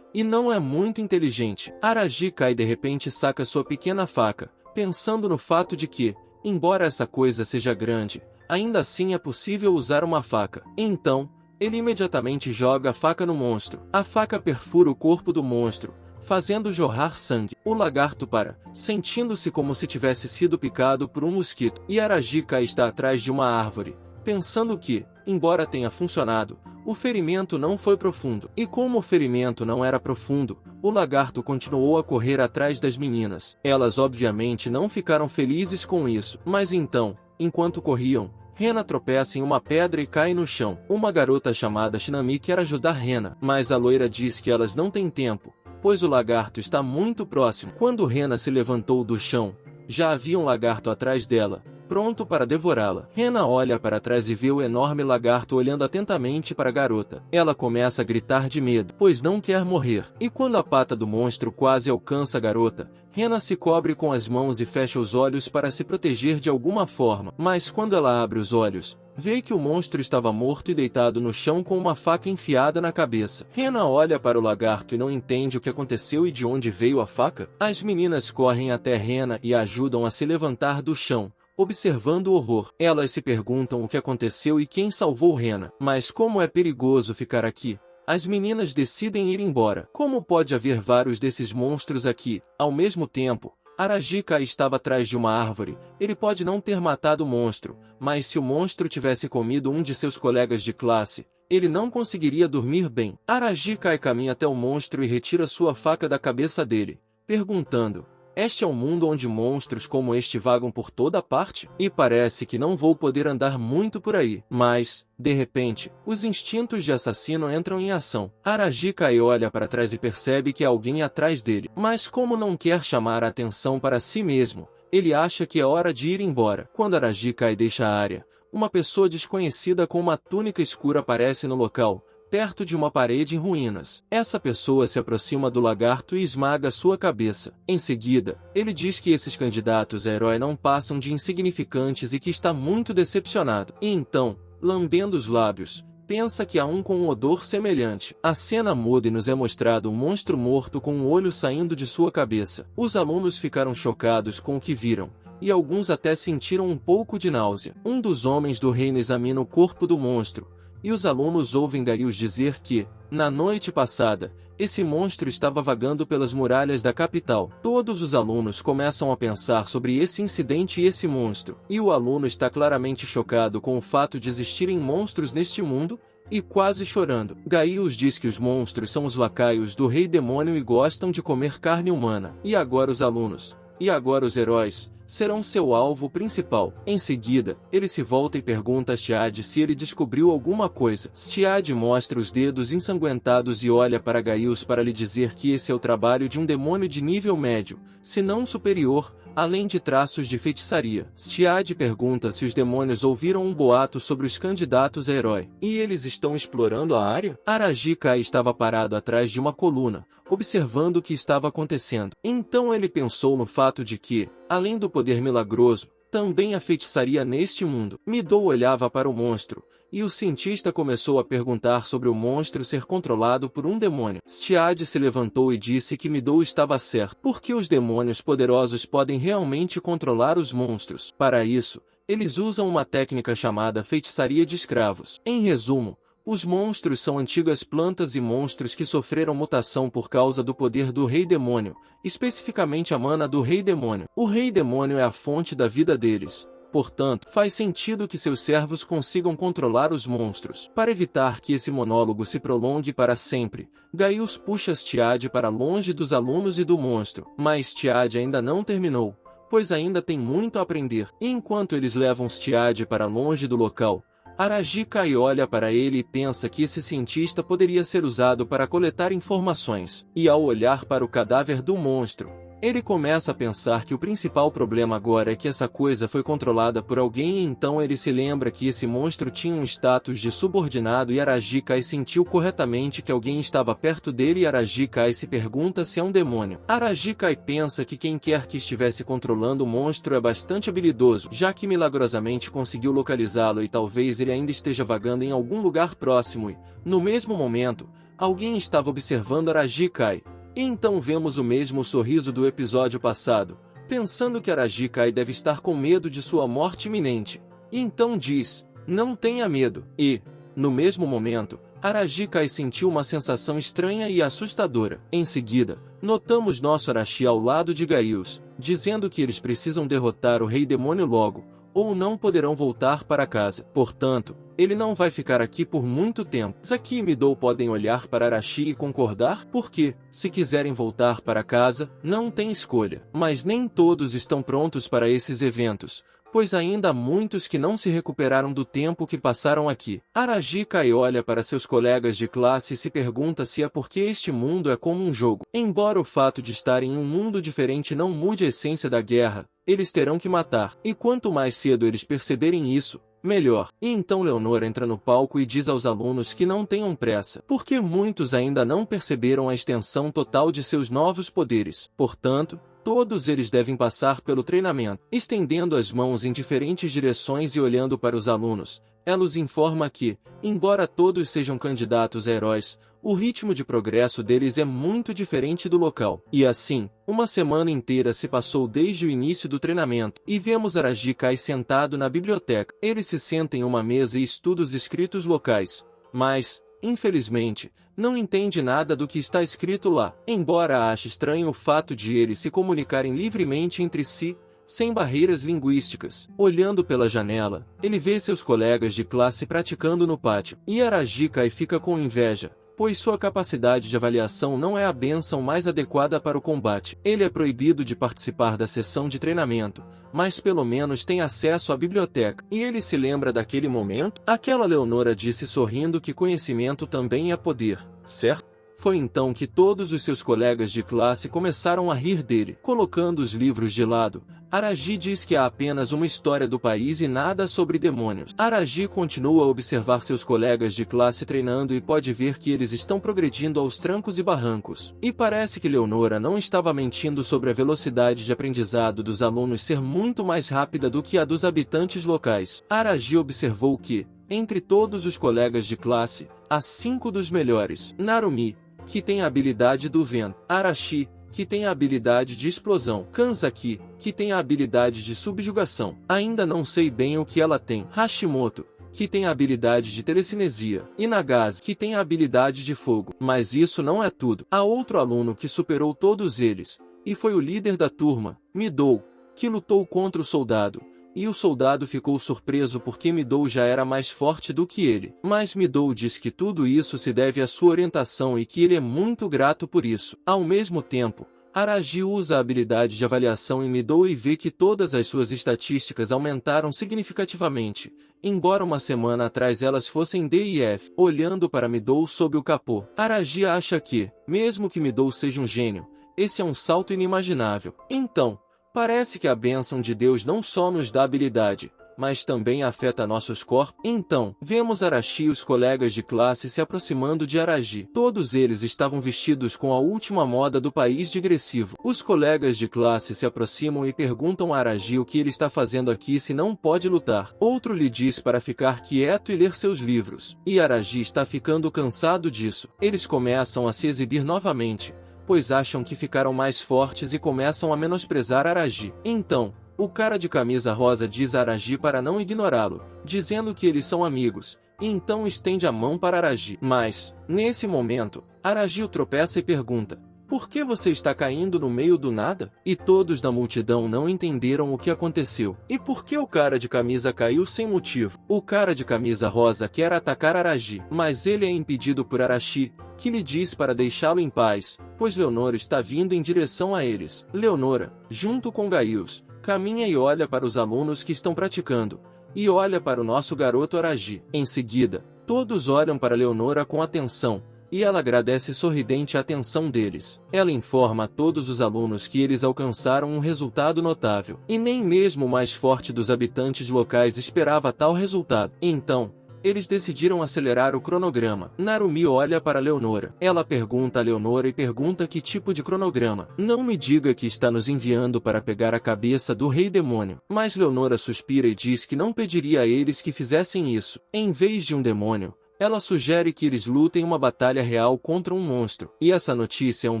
e não é muito inteligente. Arajika de repente saca sua pequena faca, pensando no fato de que, embora essa coisa seja grande, ainda assim é possível usar uma faca. Então, ele imediatamente joga a faca no monstro. A faca perfura o corpo do monstro, fazendo jorrar sangue. O lagarto para, sentindo-se como se tivesse sido picado por um mosquito. E Arajika está atrás de uma árvore, pensando que, embora tenha funcionado, o ferimento não foi profundo. E como o ferimento não era profundo, o lagarto continuou a correr atrás das meninas. Elas obviamente não ficaram felizes com isso. Mas então, enquanto corriam, Rena tropeça em uma pedra e cai no chão. Uma garota chamada Shinami quer ajudar Rena, mas a loira diz que elas não têm tempo, pois o lagarto está muito próximo. Quando Rena se levantou do chão, já havia um lagarto atrás dela, pronto para devorá-la. Rena olha para trás e vê o enorme lagarto olhando atentamente para a garota. Ela começa a gritar de medo, pois não quer morrer. E quando a pata do monstro quase alcança a garota, Rena se cobre com as mãos e fecha os olhos para se proteger de alguma forma. Mas quando ela abre os olhos, vê que o monstro estava morto e deitado no chão com uma faca enfiada na cabeça. Rena olha para o lagarto e não entende o que aconteceu e de onde veio a faca. As meninas correm até Rena e a ajudam a se levantar do chão, observando o horror. Elas se perguntam o que aconteceu e quem salvou Rena. Mas como é perigoso ficar aqui, as meninas decidem ir embora. Como pode haver vários desses monstros aqui, ao mesmo tempo? Arajika estava atrás de uma árvore. Ele pode não ter matado o monstro, mas se o monstro tivesse comido um de seus colegas de classe, ele não conseguiria dormir bem. Arajika caminha até o monstro e retira sua faca da cabeça dele, perguntando: este é um mundo onde monstros como este vagam por toda parte? E parece que não vou poder andar muito por aí. Mas, de repente, os instintos de assassino entram em ação. Arajika olha para trás e percebe que há alguém atrás dele. Mas como não quer chamar a atenção para si mesmo, ele acha que é hora de ir embora. Quando Arajika deixa a área, uma pessoa desconhecida com uma túnica escura aparece no local, perto de uma parede em ruínas. Essa pessoa se aproxima do lagarto e esmaga sua cabeça. Em seguida, ele diz que esses candidatos a herói não passam de insignificantes e que está muito decepcionado. E então, lambendo os lábios, pensa que há um com um odor semelhante. A cena muda e nos é mostrado um monstro morto com um olho saindo de sua cabeça. Os alunos ficaram chocados com o que viram, e alguns até sentiram um pouco de náusea. Um dos homens do reino examina o corpo do monstro, e os alunos ouvem Darius dizer que, na noite passada, esse monstro estava vagando pelas muralhas da capital. Todos os alunos começam a pensar sobre esse incidente e esse monstro. E o aluno está claramente chocado com o fato de existirem monstros neste mundo, e quase chorando. Gaius diz que os monstros são os lacaios do rei demônio e gostam de comer carne humana. E agora os alunos, e agora os heróis, serão seu alvo principal. Em seguida, ele se volta e pergunta a Stiad se ele descobriu alguma coisa. Stiad mostra os dedos ensanguentados e olha para Gaius para lhe dizer que esse é o trabalho de um demônio de nível médio, se não superior, além de traços de feitiçaria. Stiad pergunta se os demônios ouviram um boato sobre os candidatos a herói. E eles estão explorando a área? Arajika estava parado atrás de uma coluna, observando o que estava acontecendo. Então ele pensou no fato de que, além do poder milagroso, também a feitiçaria neste mundo. Midou olhava para o monstro, e o cientista começou a perguntar sobre o monstro ser controlado por um demônio. Stiad se levantou e disse que Midou estava certo, porque os demônios poderosos podem realmente controlar os monstros. Para isso, eles usam uma técnica chamada feitiçaria de escravos. Em resumo, os monstros são antigas plantas e monstros que sofreram mutação por causa do poder do Rei Demônio, especificamente a mana do Rei Demônio. O Rei Demônio é a fonte da vida deles. Portanto, faz sentido que seus servos consigam controlar os monstros. Para evitar que esse monólogo se prolongue para sempre, Gaius puxa Stiad para longe dos alunos e do monstro. Mas Stiad ainda não terminou, pois ainda tem muito a aprender. E enquanto eles levam Stiad para longe do local, Arajika olha para ele e pensa que esse cientista poderia ser usado para coletar informações. E ao olhar para o cadáver do monstro, ele começa a pensar que o principal problema agora é que essa coisa foi controlada por alguém e então ele se lembra que esse monstro tinha um status de subordinado e Arajika sentiu corretamente que alguém estava perto dele e Arajika se pergunta se é um demônio. Arajika pensa que quem quer que estivesse controlando o monstro é bastante habilidoso, já que milagrosamente conseguiu localizá-lo e talvez ele ainda esteja vagando em algum lugar próximo e, no mesmo momento, alguém estava observando Arajika. E então vemos o mesmo sorriso do episódio passado, pensando que Arajika deve estar com medo de sua morte iminente. E então diz: não tenha medo. E, no mesmo momento, Arajika sentiu uma sensação estranha e assustadora. Em seguida, notamos nosso Arashi ao lado de Gaius, dizendo que eles precisam derrotar o Rei Demônio logo, ou não poderão voltar para casa. Portanto, ele não vai ficar aqui por muito tempo. Zaki e Midou podem olhar para Arashi e concordar, porque, se quiserem voltar para casa, não tem escolha. Mas nem todos estão prontos para esses eventos, pois ainda há muitos que não se recuperaram do tempo que passaram aqui. Araji cai e olha para seus colegas de classe e se pergunta se é porque este mundo é como um jogo. Embora o fato de estar em um mundo diferente não mude a essência da guerra, eles terão que matar. E quanto mais cedo eles perceberem isso, melhor. E então Leonora entra no palco e diz aos alunos que não tenham pressa, porque muitos ainda não perceberam a extensão total de seus novos poderes. Portanto, todos eles devem passar pelo treinamento. Estendendo as mãos em diferentes direções e olhando para os alunos, ela os informa que, embora todos sejam candidatos a heróis, o ritmo de progresso deles é muito diferente do local. E assim, uma semana inteira se passou desde o início do treinamento, e vemos Araji Kai sentado na biblioteca. Ele se senta em uma mesa e estuda os escritos locais, mas, infelizmente, não entende nada do que está escrito lá. Embora ache estranho o fato de eles se comunicarem livremente entre si, sem barreiras linguísticas. Olhando pela janela, ele vê seus colegas de classe praticando no pátio, e Araji Kai fica com inveja, pois sua capacidade de avaliação não é a bênção mais adequada para o combate. Ele é proibido de participar da sessão de treinamento, mas pelo menos tem acesso à biblioteca. E ele se lembra daquele momento? Aquela Leonora disse sorrindo que conhecimento também é poder, certo? Foi então que todos os seus colegas de classe começaram a rir dele. Colocando os livros de lado, Araji diz que há apenas uma história do país e nada sobre demônios. Araji continua a observar seus colegas de classe treinando e pode ver que eles estão progredindo aos trancos e barrancos. E parece que Leonora não estava mentindo sobre a velocidade de aprendizado dos alunos ser muito mais rápida do que a dos habitantes locais. Araji observou que, entre todos os colegas de classe, há 5 dos melhores. Narumi, que tem a habilidade do vento. Arashi, que tem a habilidade de explosão. Kanzaki, que tem a habilidade de subjugação. Ainda não sei bem o que ela tem. Hashimoto, que tem a habilidade de telecinesia. E Nagase, que tem a habilidade de fogo. Mas isso não é tudo. Há outro aluno que superou todos eles, e foi o líder da turma, Midou, que lutou contra o soldado. E o soldado ficou surpreso porque Midou já era mais forte do que ele. Mas Midou diz que tudo isso se deve à sua orientação e que ele é muito grato por isso. Ao mesmo tempo, Araji usa a habilidade de avaliação em Midou e vê que todas as suas estatísticas aumentaram significativamente, embora uma semana atrás elas fossem D e F. Olhando para Midou sob o capô, Araji acha que, mesmo que Midou seja um gênio, esse é um salto inimaginável. Então, parece que a bênção de Deus não só nos dá habilidade, mas também afeta nossos corpos. Então, vemos Arashi e os colegas de classe se aproximando de Araji. Todos eles estavam vestidos com a última moda do país digressivo. Os colegas de classe se aproximam e perguntam a Araji o que ele está fazendo aqui se não pode lutar. Outro lhe diz para ficar quieto e ler seus livros. E Araji está ficando cansado disso. Eles começam a se exibir novamente, pois acham que ficaram mais fortes e começam a menosprezar Araji. Então, o cara de camisa rosa diz a Araji para não ignorá-lo, dizendo que eles são amigos, e então estende a mão para Araji. Mas, nesse momento, Araji o tropeça e pergunta: "Por que você está caindo no meio do nada?" E todos da multidão não entenderam o que aconteceu. E por que o cara de camisa caiu sem motivo? O cara de camisa rosa quer atacar Araji, mas ele é impedido por Arashi, que lhe diz para deixá-lo em paz, pois Leonora está vindo em direção a eles. Leonora, junto com Gaius, caminha e olha para os alunos que estão praticando, e olha para o nosso garoto Araji. Em seguida, todos olham para Leonora com atenção, e ela agradece sorridente a atenção deles. Ela informa a todos os alunos que eles alcançaram um resultado notável, e nem mesmo o mais forte dos habitantes locais esperava tal resultado. Então, eles decidiram acelerar o cronograma. Narumi olha para Leonora. Ela pergunta a Leonora e pergunta que tipo de cronograma. Não me diga que está nos enviando para pegar a cabeça do rei demônio. Mas Leonora suspira e diz que não pediria a eles que fizessem isso. Em vez de um demônio, ela sugere que eles lutem uma batalha real contra um monstro. E essa notícia é um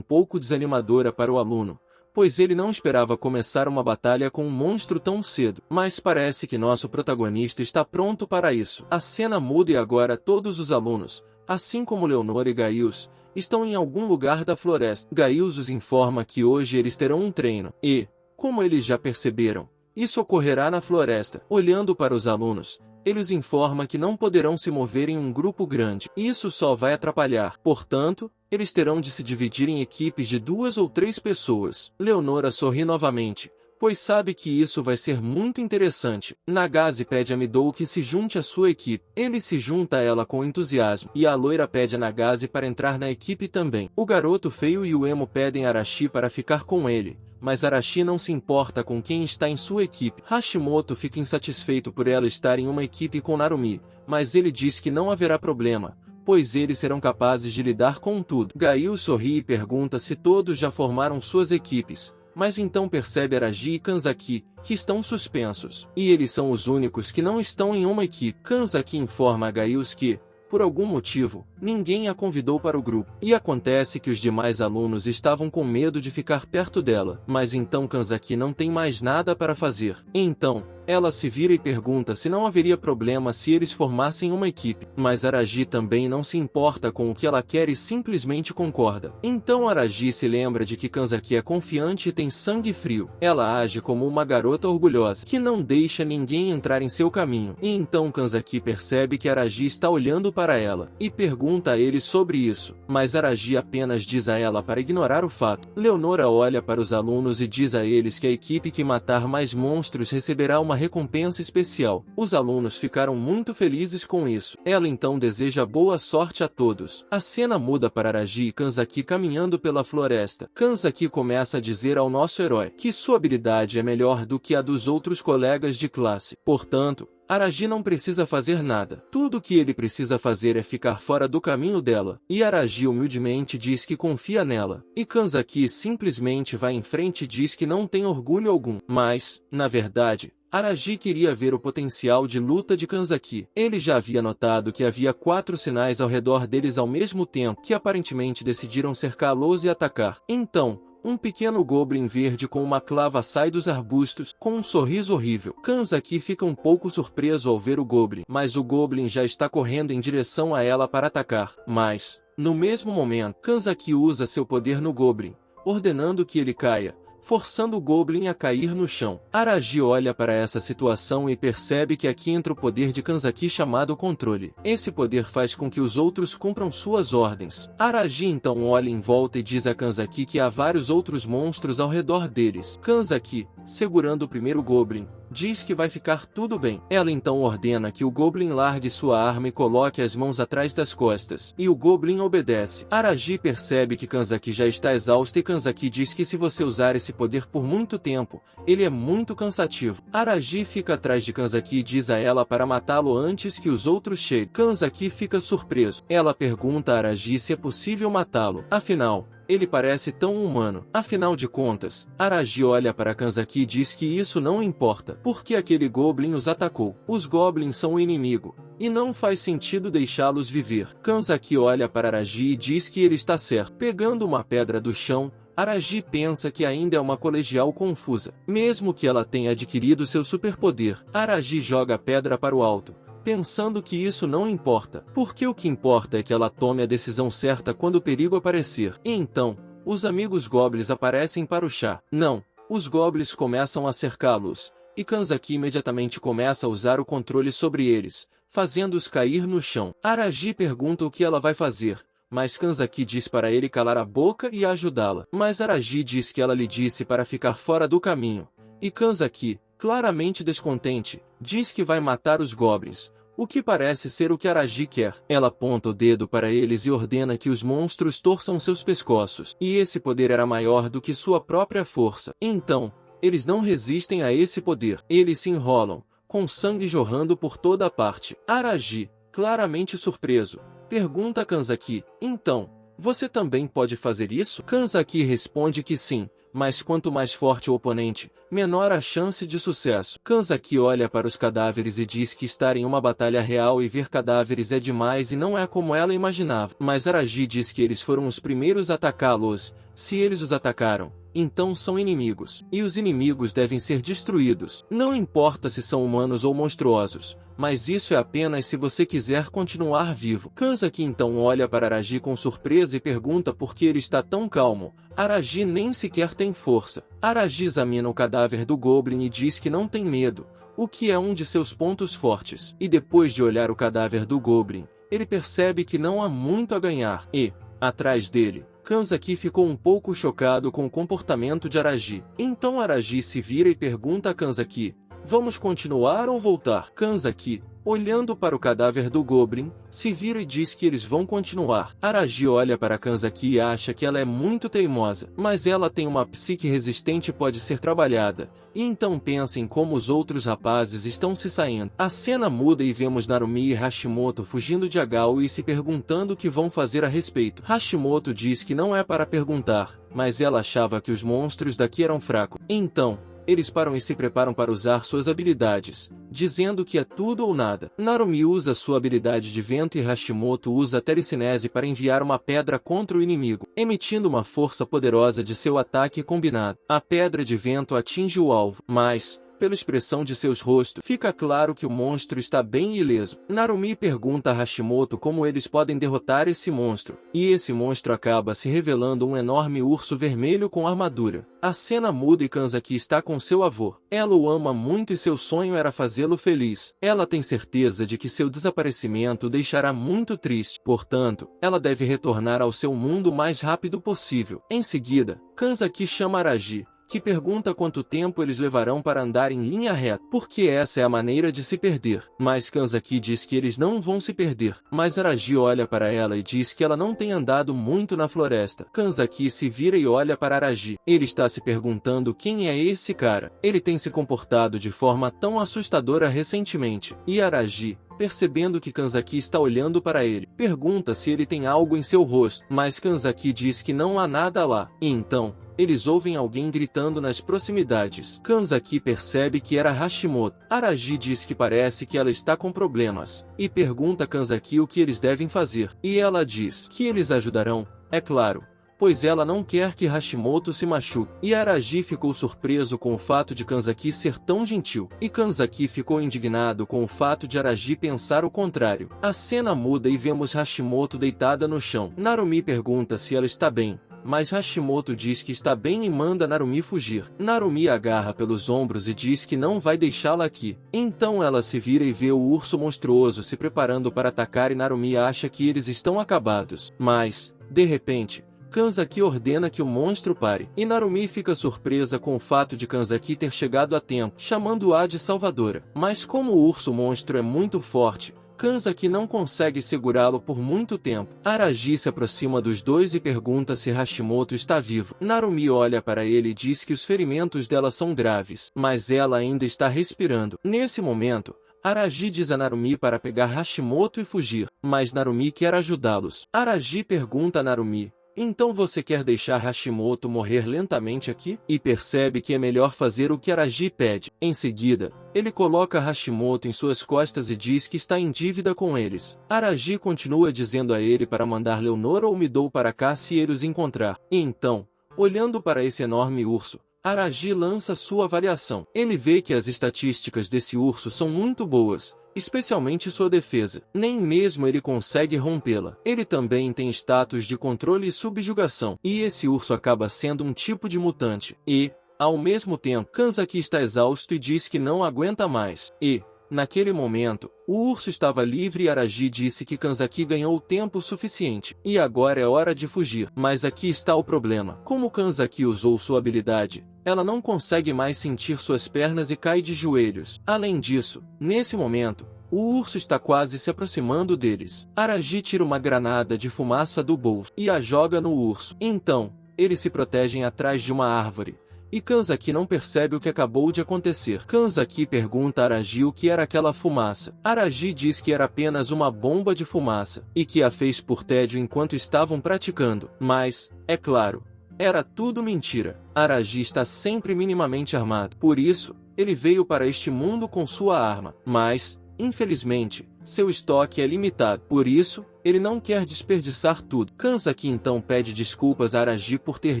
pouco desanimadora para o aluno, pois ele não esperava começar uma batalha com um monstro tão cedo. Mas parece que nosso protagonista está pronto para isso. A cena muda e agora todos os alunos, assim como Leonora e Gaius, estão em algum lugar da floresta. Gaius os informa que hoje eles terão um treino, e, como eles já perceberam, isso ocorrerá na floresta. Olhando para os alunos, ele os informa que não poderão se mover em um grupo grande. Isso só vai atrapalhar. Portanto, eles terão de se dividir em equipes de 2 ou 3 pessoas. Leonora sorri novamente, pois sabe que isso vai ser muito interessante. Nagase pede a Midou que se junte à sua equipe. Ele se junta a ela com entusiasmo, e a loira pede a Nagase para entrar na equipe também. O garoto feio e o emo pedem a Arashi para ficar com ele, mas Arashi não se importa com quem está em sua equipe. Hashimoto fica insatisfeito por ela estar em uma equipe com Narumi, mas ele diz que não haverá problema, pois eles serão capazes de lidar com tudo. Gaio sorri e pergunta se todos já formaram suas equipes, mas então percebe Arashi e Kanzaki, que estão suspensos, e eles são os únicos que não estão em uma equipe. Kanzaki informa a Gaius que, por algum motivo, ninguém a convidou para o grupo. E acontece que os demais alunos estavam com medo de ficar perto dela. Mas então Kanzaki não tem mais nada para fazer. Então, ela se vira e pergunta se não haveria problema se eles formassem uma equipe. Mas Arashi também não se importa com o que ela quer e simplesmente concorda. Então Arashi se lembra de que Kanzaki é confiante e tem sangue frio. Ela age como uma garota orgulhosa, que não deixa ninguém entrar em seu caminho. E então Kanzaki percebe que Arashi está olhando para ela, e pergunta a ele sobre isso. Mas Arashi apenas diz a ela para ignorar o fato. Leonora olha para os alunos e diz a eles que a equipe que matar mais monstros receberá uma recompensa especial. Os alunos ficaram muito felizes com isso. Ela então deseja boa sorte a todos. A cena muda para Arashi e Kanzaki caminhando pela floresta. Kanzaki começa a dizer ao nosso herói que sua habilidade é melhor do que a dos outros colegas de classe. Portanto, Arashi não precisa fazer nada. Tudo o que ele precisa fazer é ficar fora do caminho dela. E Arashi humildemente diz que confia nela. E Kanzaki simplesmente vai em frente e diz que não tem orgulho algum. Mas, na verdade, Arashi queria ver o potencial de luta de Kanzaki. Ele já havia notado que havia 4 sinais ao redor deles ao mesmo tempo, que aparentemente decidiram cercá-los e atacar. Então, um pequeno goblin verde com uma clava sai dos arbustos, com um sorriso horrível. Kanzaki fica um pouco surpreso ao ver o goblin, mas o goblin já está correndo em direção a ela para atacar. Mas, no mesmo momento, Kanzaki usa seu poder no goblin, ordenando que ele caia, forçando o goblin a cair no chão. Arashi olha para essa situação e percebe que aqui entra o poder de Kanzaki chamado controle. Esse poder faz com que os outros cumpram suas ordens. Arashi então olha em volta e diz a Kanzaki que há vários outros monstros ao redor deles. Kanzaki, segurando o primeiro goblin, diz que vai ficar tudo bem. Ela então ordena que o goblin largue sua arma e coloque as mãos atrás das costas. E o goblin obedece. Arashi percebe que Kanzaki já está exausto e Kanzaki diz que se você usar esse poder por muito tempo, ele é muito cansativo. Arashi fica atrás de Kanzaki e diz a ela para matá-lo antes que os outros cheguem. Kanzaki fica surpreso. Ela pergunta a Arashi se é possível matá-lo. Afinal, ele parece tão humano. Afinal de contas, Arashi olha para Kanzaki e diz que isso não importa, porque aquele goblin os atacou. Os goblins são o inimigo, e não faz sentido deixá-los viver. Kanzaki olha para Arashi e diz que ele está certo. Pegando uma pedra do chão, Arashi pensa que ainda é uma colegial confusa. Mesmo que ela tenha adquirido seu superpoder, Arashi joga a pedra para o alto, pensando que isso não importa, porque o que importa é que ela tome a decisão certa quando o perigo aparecer. E então, os amigos goblins aparecem para o chá. Não, os goblins começam a cercá-los, e Kanzaki imediatamente começa a usar o controle sobre eles, fazendo-os cair no chão. Arashi pergunta o que ela vai fazer, mas Kanzaki diz para ele calar a boca e ajudá-la. Mas Arashi diz que ela lhe disse para ficar fora do caminho, e Kanzaki, claramente descontente, diz que vai matar os goblins, o que parece ser o que Arashi quer. Ela aponta o dedo para eles e ordena que os monstros torçam seus pescoços. E esse poder era maior do que sua própria força. Então, eles não resistem a esse poder. Eles se enrolam, com sangue jorrando por toda a parte. Arashi, claramente surpreso, pergunta a Kanzaki, então, você também pode fazer isso? Kanzaki responde que sim, mas quanto mais forte o oponente, menor a chance de sucesso. Kanzaki olha para os cadáveres e diz que estar em uma batalha real e ver cadáveres é demais e não é como ela imaginava. Mas Arashi diz que eles foram os primeiros a atacá-los. Se eles os atacaram, então são inimigos. E os inimigos devem ser destruídos. Não importa se são humanos ou monstruosos, mas isso é apenas se você quiser continuar vivo. Kanzaki então olha para Arashi com surpresa e pergunta por que ele está tão calmo. Arashi nem sequer tem força. Arashi examina o cadáver do goblin e diz que não tem medo, o que é um de seus pontos fortes. E depois de olhar o cadáver do goblin, ele percebe que não há muito a ganhar. E, atrás dele, Kanzaki ficou um pouco chocado com o comportamento de Araji. Então Araji se vira e pergunta a Kanzaki: vamos continuar ou voltar? Kanzaki, olhando para o cadáver do Goblin, se vira e diz que eles vão continuar. Araji olha para Kanzaki e acha que ela é muito teimosa, mas ela tem uma psique resistente e pode ser trabalhada, e então pensa em como os outros rapazes estão se saindo. A cena muda e vemos Narumi e Hashimoto fugindo de Agao e se perguntando o que vão fazer a respeito. Hashimoto diz que não é para perguntar, mas ela achava que os monstros daqui eram fracos. Então, eles param e se preparam para usar suas habilidades, dizendo que é tudo ou nada. Narumi usa sua habilidade de vento e Hashimoto usa a telecinese para enviar uma pedra contra o inimigo, emitindo uma força poderosa de seu ataque combinado. A pedra de vento atinge o alvo, mas, pela expressão de seus rostos, fica claro que o monstro está bem ileso. Narumi pergunta a Hashimoto como eles podem derrotar esse monstro, e esse monstro acaba se revelando um enorme urso vermelho com armadura. A cena muda e Kanzaki está com seu avô. Ela o ama muito e seu sonho era fazê-lo feliz. Ela tem certeza de que seu desaparecimento o deixará muito triste, portanto, ela deve retornar ao seu mundo o mais rápido possível. Em seguida, Kanzaki chama Araji, que pergunta quanto tempo eles levarão para andar em linha reta, porque essa é a maneira de se perder. Mas Kanzaki diz que eles não vão se perder, mas Araji olha para ela e diz que ela não tem andado muito na floresta. Kanzaki se vira e olha para Araji. Ele está se perguntando quem é esse cara. Ele tem se comportado de forma tão assustadora recentemente. E Araji, percebendo que Kanzaki está olhando para ele, pergunta se ele tem algo em seu rosto, mas Kanzaki diz que não há nada lá. E então, eles ouvem alguém gritando nas proximidades. Kanzaki percebe que era Hashimoto. Araji diz que parece que ela está com problemas, e pergunta a Kanzaki o que eles devem fazer. E ela diz que eles ajudarão, é claro, pois ela não quer que Hashimoto se machuque. E Araji ficou surpreso com o fato de Kanzaki ser tão gentil, e Kanzaki ficou indignado com o fato de Araji pensar o contrário. A cena muda e vemos Hashimoto deitada no chão. Narumi pergunta se ela está bem, mas Hashimoto diz que está bem e manda Narumi fugir. Narumi a agarra pelos ombros e diz que não vai deixá-la aqui. Então ela se vira e vê o urso monstruoso se preparando para atacar e Narumi acha que eles estão acabados. Mas, de repente, Kanzaki ordena que o monstro pare, e Narumi fica surpresa com o fato de Kanzaki ter chegado a tempo, chamando-a de salvadora. Mas como o urso monstro é muito forte, Kanzaki não consegue segurá-lo por muito tempo. Araji se aproxima dos dois e pergunta se Hashimoto está vivo. Narumi olha para ele e diz que os ferimentos dela são graves, mas ela ainda está respirando. Nesse momento, Araji diz a Narumi para pegar Hashimoto e fugir, mas Narumi quer ajudá-los. Araji pergunta a Narumi: então você quer deixar Hashimoto morrer lentamente aqui? E percebe que é melhor fazer o que Araji pede. Em seguida, ele coloca Hashimoto em suas costas e diz que está em dívida com eles. Araji continua dizendo a ele para mandar Leonora ou Midou para cá se ele os encontrar. E então, olhando para esse enorme urso, Araji lança sua avaliação. Ele vê que as estatísticas desse urso são muito boas, especialmente sua defesa. Nem mesmo ele consegue rompê-la. Ele também tem status de controle e subjugação. E esse urso acaba sendo um tipo de mutante. E, ao mesmo tempo, Kanzaki está exausto e diz que não aguenta mais. E, naquele momento, o urso estava livre e Araji disse que Kanzaki ganhou tempo suficiente. E agora é hora de fugir. Mas aqui está o problema. Como Kanzaki usou sua habilidade, ela não consegue mais sentir suas pernas e cai de joelhos. Além disso, nesse momento, o urso está quase se aproximando deles. Araji tira uma granada de fumaça do bolso e a joga no urso. Então, eles se protegem atrás de uma árvore. E Kanzaki não percebe o que acabou de acontecer. Kanzaki pergunta a Araji o que era aquela fumaça. Araji diz que era apenas uma bomba de fumaça, e que a fez por tédio enquanto estavam praticando. Mas, é claro, era tudo mentira. Araji está sempre minimamente armado. Por isso, ele veio para este mundo com sua arma. Mas, infelizmente, seu estoque é limitado. Por isso, ele não quer desperdiçar tudo. Kanzaki então pede desculpas a Araji por ter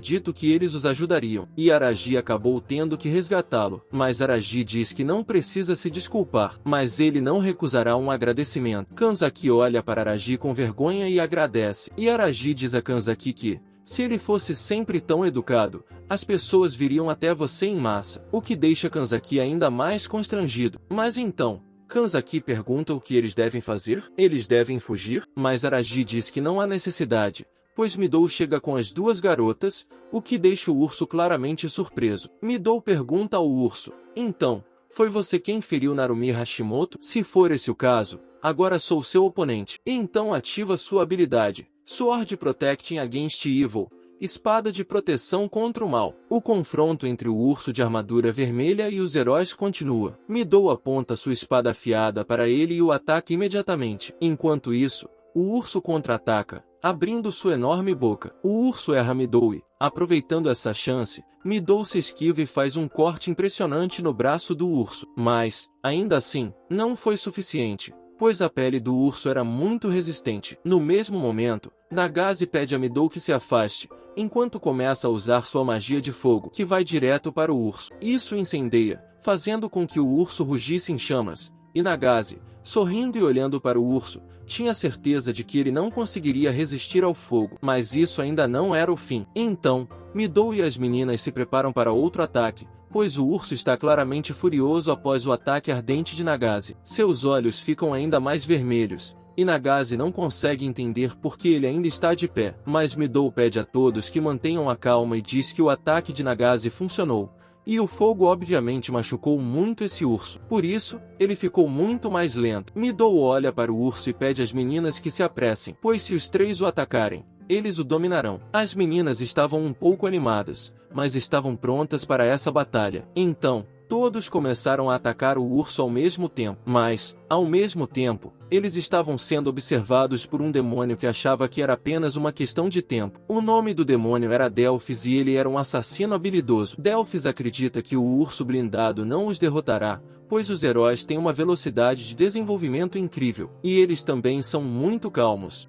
dito que eles os ajudariam. E Araji acabou tendo que resgatá-lo. Mas Araji diz que não precisa se desculpar. Mas ele não recusará um agradecimento. Kanzaki olha para Araji com vergonha e agradece. E Araji diz a Kanzaki que, se ele fosse sempre tão educado, as pessoas viriam até você em massa, o que deixa Kanzaki ainda mais constrangido. Mas então, Kanzaki pergunta o que eles devem fazer. Eles devem fugir? Mas Araji diz que não há necessidade, pois Midou chega com as duas garotas, o que deixa o urso claramente surpreso. Midou pergunta ao urso: então, foi você quem feriu Narumi Hashimoto? Se for esse o caso, agora sou seu oponente. Então ativa sua habilidade, Sword Protecting Against Evil, espada de proteção contra o mal. O confronto entre o urso de armadura vermelha e os heróis continua. Midou aponta sua espada afiada para ele e o ataca imediatamente. Enquanto isso, o urso contra-ataca, abrindo sua enorme boca. O urso erra Midou e, aproveitando essa chance, Midou se esquiva e faz um corte impressionante no braço do urso. Mas, ainda assim, não foi suficiente, pois a pele do urso era muito resistente. No mesmo momento, Nagase pede a Midou que se afaste, enquanto começa a usar sua magia de fogo, que vai direto para o urso. Isso incendeia, fazendo com que o urso rugisse em chamas, e Nagase, sorrindo e olhando para o urso, tinha certeza de que ele não conseguiria resistir ao fogo. Mas isso ainda não era o fim. Então, Midou e as meninas se preparam para outro ataque, pois o urso está claramente furioso após o ataque ardente de Nagase. Seus olhos ficam ainda mais vermelhos, e Nagase não consegue entender por que ele ainda está de pé. Mas Midou pede a todos que mantenham a calma e diz que o ataque de Nagase funcionou, e o fogo obviamente machucou muito esse urso. Por isso, ele ficou muito mais lento. Midou olha para o urso e pede às meninas que se apressem, pois se os três o atacarem, eles o dominarão. As meninas estavam um pouco animadas, mas estavam prontas para essa batalha. Então, todos começaram a atacar o urso ao mesmo tempo. Mas, ao mesmo tempo, eles estavam sendo observados por um demônio que achava que era apenas uma questão de tempo. O nome do demônio era Delphis e ele era um assassino habilidoso. Delphis acredita que o urso blindado não os derrotará, pois os heróis têm uma velocidade de desenvolvimento incrível, e eles também são muito calmos.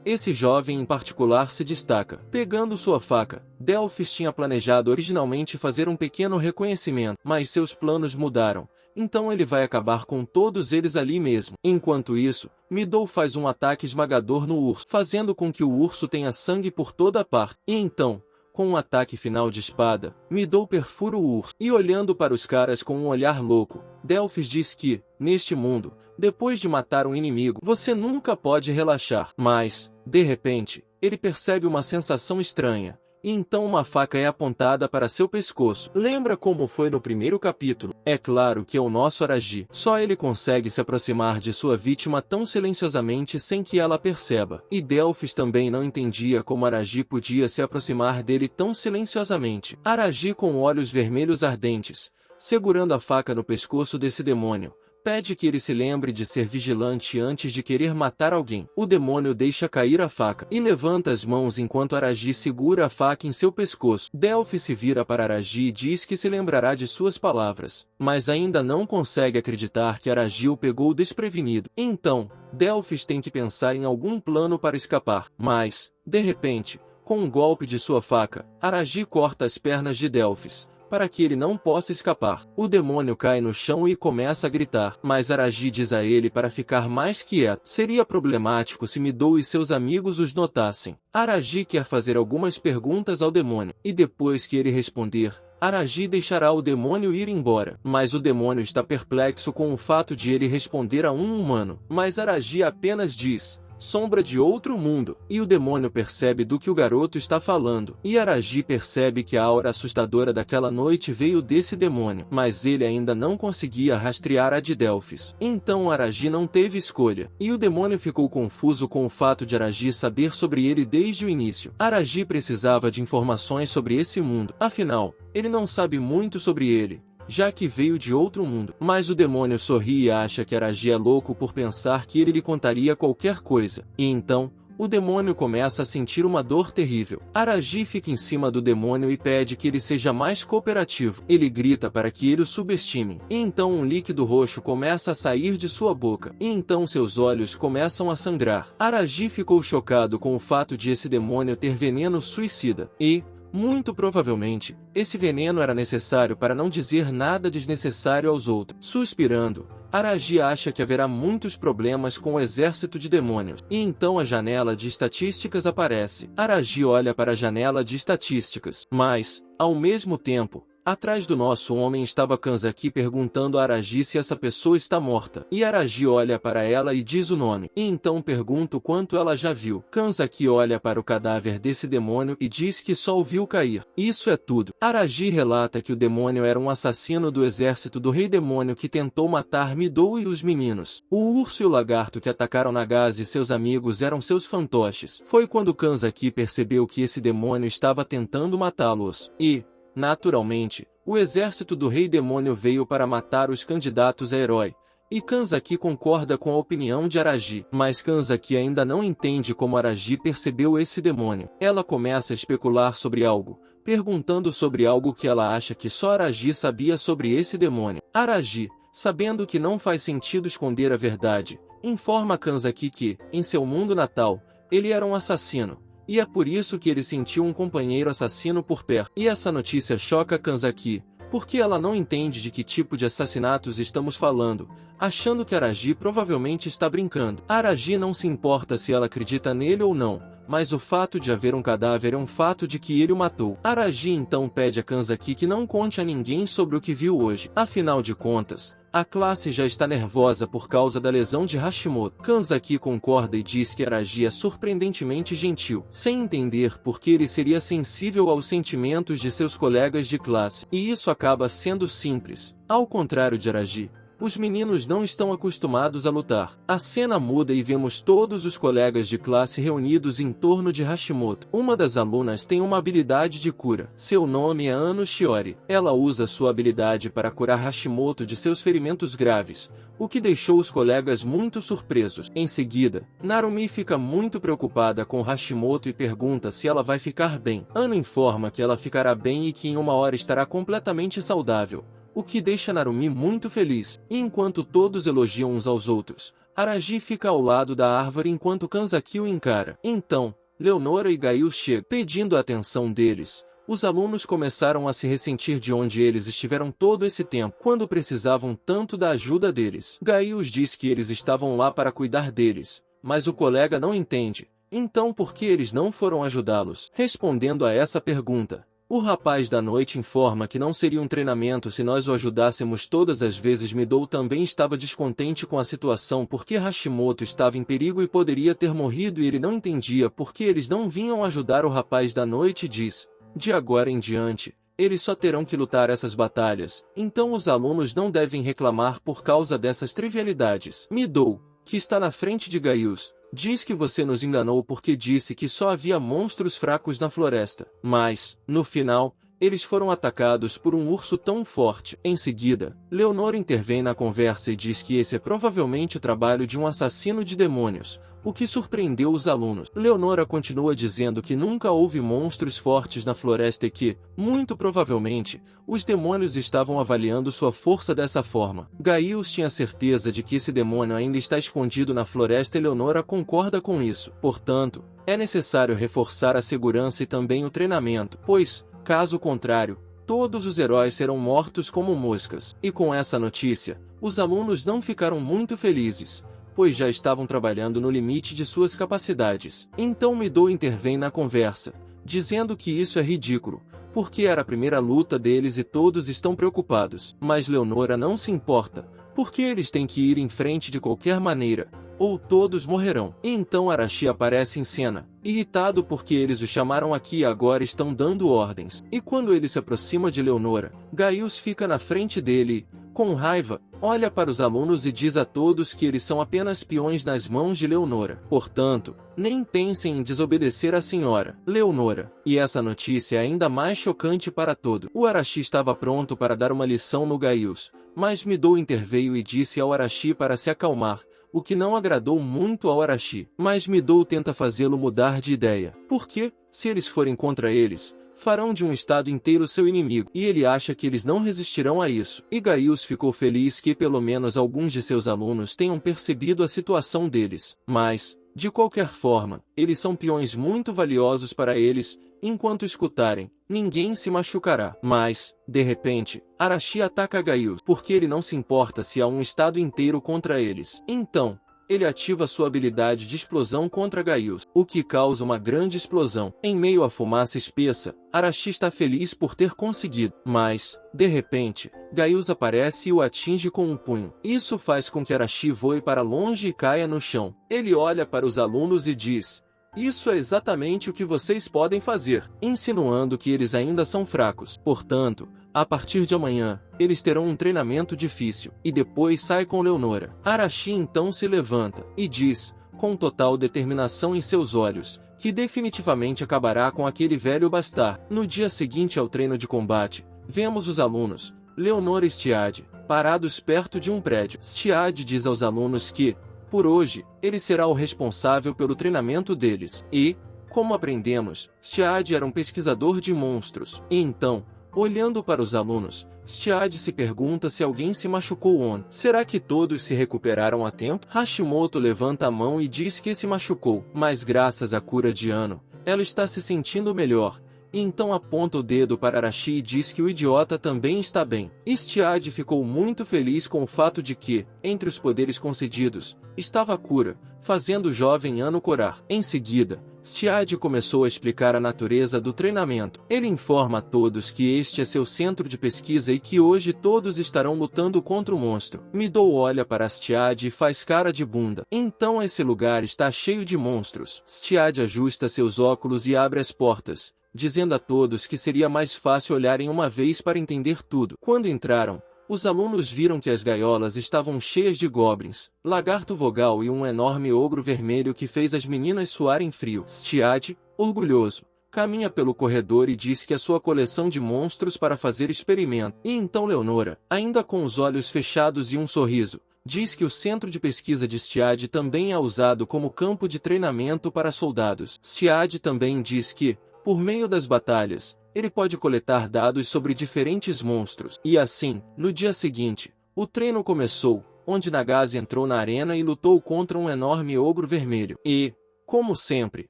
Esse jovem em particular se destaca. Pegando sua faca, Delphis tinha planejado originalmente fazer um pequeno reconhecimento, mas seus planos mudaram, então ele vai acabar com todos eles ali mesmo. Enquanto isso, Midou faz um ataque esmagador no urso, fazendo com que o urso tenha sangue por toda a parte. E então, com um ataque final de espada, Midou perfura o urso. E olhando para os caras com um olhar louco, Delphis diz que, neste mundo, depois de matar um inimigo, você nunca pode relaxar. Mas, de repente, ele percebe uma sensação estranha, e então uma faca é apontada para seu pescoço. Lembra como foi no primeiro capítulo? É claro que é o nosso Araji. Só ele consegue se aproximar de sua vítima tão silenciosamente sem que ela perceba. E Delphis também não entendia como Araji podia se aproximar dele tão silenciosamente. Araji, com olhos vermelhos ardentes, segurando a faca no pescoço desse demônio, pede que ele se lembre de ser vigilante antes de querer matar alguém. O demônio deixa cair a faca e levanta as mãos enquanto Araji segura a faca em seu pescoço. Delphis se vira para Araji e diz que se lembrará de suas palavras, mas ainda não consegue acreditar que Araji o pegou desprevenido. Então, Delphis tem que pensar em algum plano para escapar. Mas, de repente, com um golpe de sua faca, Araji corta as pernas de Delphis, para que ele não possa escapar. O demônio cai no chão e começa a gritar, mas Araji diz a ele para ficar mais quieto. Seria problemático se Midou e seus amigos os notassem. Araji quer fazer algumas perguntas ao demônio, e depois que ele responder, Araji deixará o demônio ir embora. Mas o demônio está perplexo com o fato de ele responder a um humano. Mas Araji apenas diz: sombra de outro mundo. E o demônio percebe do que o garoto está falando. E Araji percebe que a aura assustadora daquela noite veio desse demônio. Mas ele ainda não conseguia rastrear a de Delphis. Então Araji não teve escolha. E o demônio ficou confuso com o fato de Araji saber sobre ele desde o início. Araji precisava de informações sobre esse mundo. Afinal, ele não sabe muito sobre ele, já que veio de outro mundo. Mas o demônio sorri e acha que Araji é louco por pensar que ele lhe contaria qualquer coisa. E então, o demônio começa a sentir uma dor terrível. Araji fica em cima do demônio e pede que ele seja mais cooperativo. Ele grita para que ele o subestime. E então um líquido roxo começa a sair de sua boca. E então seus olhos começam a sangrar. Araji ficou chocado com o fato de esse demônio ter veneno suicida. E, muito provavelmente, esse veneno era necessário para não dizer nada desnecessário aos outros. Suspirando, Araji acha que haverá muitos problemas com o exército de demônios. E então a janela de estatísticas aparece. Araji olha para a janela de estatísticas, mas, ao mesmo tempo, Atrás do nosso homem estava Kanzaki perguntando a Aragi se essa pessoa está morta. E Aragi olha para ela e diz o nome. E então pergunta o quanto ela já viu. Kanzaki olha para o cadáver desse demônio e diz que só o viu cair. Isso é tudo. Aragi relata que o demônio era um assassino do exército do rei demônio que tentou matar Midou e os meninos. O urso e o lagarto que atacaram Nagase e seus amigos eram seus fantoches. Foi quando Kanzaki percebeu que esse demônio estava tentando matá-los. E, naturalmente, o exército do rei demônio veio para matar os candidatos a herói. E Kanzaki concorda com a opinião de Aragi. Mas Kanzaki ainda não entende como Aragi percebeu esse demônio. Ela começa a especular sobre algo, perguntando sobre algo que ela acha que só Aragi sabia sobre esse demônio. Aragi, sabendo que não faz sentido esconder a verdade, informa Kanzaki que, em seu mundo natal, ele era um assassino. E é por isso que ele sentiu um companheiro assassino por perto. E essa notícia choca Kanzaki, porque ela não entende de que tipo de assassinatos estamos falando, achando que Aragi provavelmente está brincando. Aragi não se importa se ela acredita nele ou não, mas o fato de haver um cadáver é um fato de que ele o matou. Aragi então pede a Kanzaki que não conte a ninguém sobre o que viu hoje. Afinal de contas, a classe já está nervosa por causa da lesão de Hashimoto. Kanzaki concorda e diz que Aragi é surpreendentemente gentil, sem entender por que ele seria sensível aos sentimentos de seus colegas de classe. E isso acaba sendo simples. Ao contrário de Aragi, os meninos não estão acostumados a lutar. A cena muda e vemos todos os colegas de classe reunidos em torno de Hashimoto. Uma das alunas tem uma habilidade de cura. Seu nome é Ano Shiori. Ela usa sua habilidade para curar Hashimoto de seus ferimentos graves, o que deixou os colegas muito surpresos. Em seguida, Narumi fica muito preocupada com Hashimoto e pergunta se ela vai ficar bem. Ano informa que ela ficará bem e que em uma hora estará completamente saudável, o que deixa Narumi muito feliz. E enquanto todos elogiam uns aos outros, Aragi fica ao lado da árvore enquanto Kanzaki o encara. Então, Leonora e Gaius chegam. Pedindo a atenção deles, os alunos começaram a se ressentir de onde eles estiveram todo esse tempo, quando precisavam tanto da ajuda deles. Gaius diz que eles estavam lá para cuidar deles, mas o colega não entende. Então por que eles não foram ajudá-los? Respondendo a essa pergunta, o rapaz da noite informa que não seria um treinamento se nós o ajudássemos todas as vezes. Midou também estava descontente com a situação porque Hashimoto estava em perigo e poderia ter morrido e ele não entendia por que eles não vinham ajudar o rapaz da noite e diz: de agora em diante, eles só terão que lutar essas batalhas, então os alunos não devem reclamar por causa dessas trivialidades. Midou, que está na frente de Gaius, diz que você nos enganou porque disse que só havia monstros fracos na floresta. Mas, no final, eles foram atacados por um urso tão forte. Em seguida, Leonor intervém na conversa e diz que esse é provavelmente o trabalho de um assassino de demônios, o que surpreendeu os alunos. Leonora continua dizendo que nunca houve monstros fortes na floresta e que, muito provavelmente, os demônios estavam avaliando sua força dessa forma. Gaius tinha certeza de que esse demônio ainda está escondido na floresta e Leonora concorda com isso. Portanto, é necessário reforçar a segurança e também o treinamento, pois, caso contrário, todos os heróis serão mortos como moscas. E com essa notícia, os alunos não ficaram muito felizes, pois já estavam trabalhando no limite de suas capacidades. Então Midou intervém na conversa, dizendo que isso é ridículo, porque era a primeira luta deles e todos estão preocupados. Mas Leonora não se importa, porque eles têm que ir em frente de qualquer maneira, ou todos morrerão. E então Arashi aparece em cena, irritado porque eles o chamaram aqui e agora estão dando ordens. E quando ele se aproxima de Leonora, Gaius fica na frente dele e, com raiva, olha para os alunos e diz a todos que eles são apenas peões nas mãos de Leonora. Portanto, nem pensem em desobedecer à senhora Leonora. E essa notícia é ainda mais chocante para todos. O Arashi estava pronto para dar uma lição no Gaius, mas Midou interveio e disse ao Arashi para se acalmar, o que não agradou muito ao Arashi. Mas Midou tenta fazê-lo mudar de ideia. Porque, se eles forem contra eles, farão de um estado inteiro seu inimigo, e ele acha que eles não resistirão a isso. E Gaius ficou feliz que pelo menos alguns de seus alunos tenham percebido a situação deles. Mas, de qualquer forma, eles são peões muito valiosos para eles, enquanto escutarem, ninguém se machucará. Mas, de repente, Arashi ataca Gaius, porque ele não se importa se há um estado inteiro contra eles. Então, ele ativa sua habilidade de explosão contra Gaius, o que causa uma grande explosão. Em meio à fumaça espessa, Arashi está feliz por ter conseguido, mas, de repente, Gaius aparece e o atinge com um punho. Isso faz com que Arashi voe para longe e caia no chão. Ele olha para os alunos e diz: "Isso é exatamente o que vocês podem fazer", insinuando que eles ainda são fracos. Portanto, a partir de amanhã, eles terão um treinamento difícil, e depois sai com Leonora. Arashi então se levanta, e diz, com total determinação em seus olhos, que definitivamente acabará com aquele velho bastardo. No dia seguinte ao treino de combate, vemos os alunos, Leonora e Stiad, parados perto de um prédio. Stiad diz aos alunos que, por hoje, ele será o responsável pelo treinamento deles. E, como aprendemos, Stiad era um pesquisador de monstros. E então, olhando para os alunos, Stiad se pergunta se alguém se machucou ontem. Será que todos se recuperaram a tempo? Hashimoto levanta a mão e diz que se machucou, mas graças à cura de Ano, ela está se sentindo melhor. E então aponta o dedo para Arashi e diz que o idiota também está bem. Stiad ficou muito feliz com o fato de que, entre os poderes concedidos, estava a cura, fazendo o jovem Ano corar. Em seguida, Stiad começou a explicar a natureza do treinamento. Ele informa a todos que este é seu centro de pesquisa e que hoje todos estarão lutando contra o monstro. Midou olha para Stiad e faz cara de bunda. Então esse lugar está cheio de monstros. Stiad ajusta seus óculos e abre as portas, dizendo a todos que seria mais fácil olharem uma vez para entender tudo. Quando entraram, os alunos viram que as gaiolas estavam cheias de goblins, lagarto vogal e um enorme ogro vermelho que fez as meninas suarem frio. Stiad, orgulhoso, caminha pelo corredor e diz que a sua coleção de monstros para fazer experimento. E então Leonora, ainda com os olhos fechados e um sorriso, diz que o centro de pesquisa de Stiad também é usado como campo de treinamento para soldados. Stiad também diz que, por meio das batalhas, ele pode coletar dados sobre diferentes monstros. E assim, no dia seguinte, o treino começou, onde Nagase entrou na arena e lutou contra um enorme ogro vermelho. E, como sempre,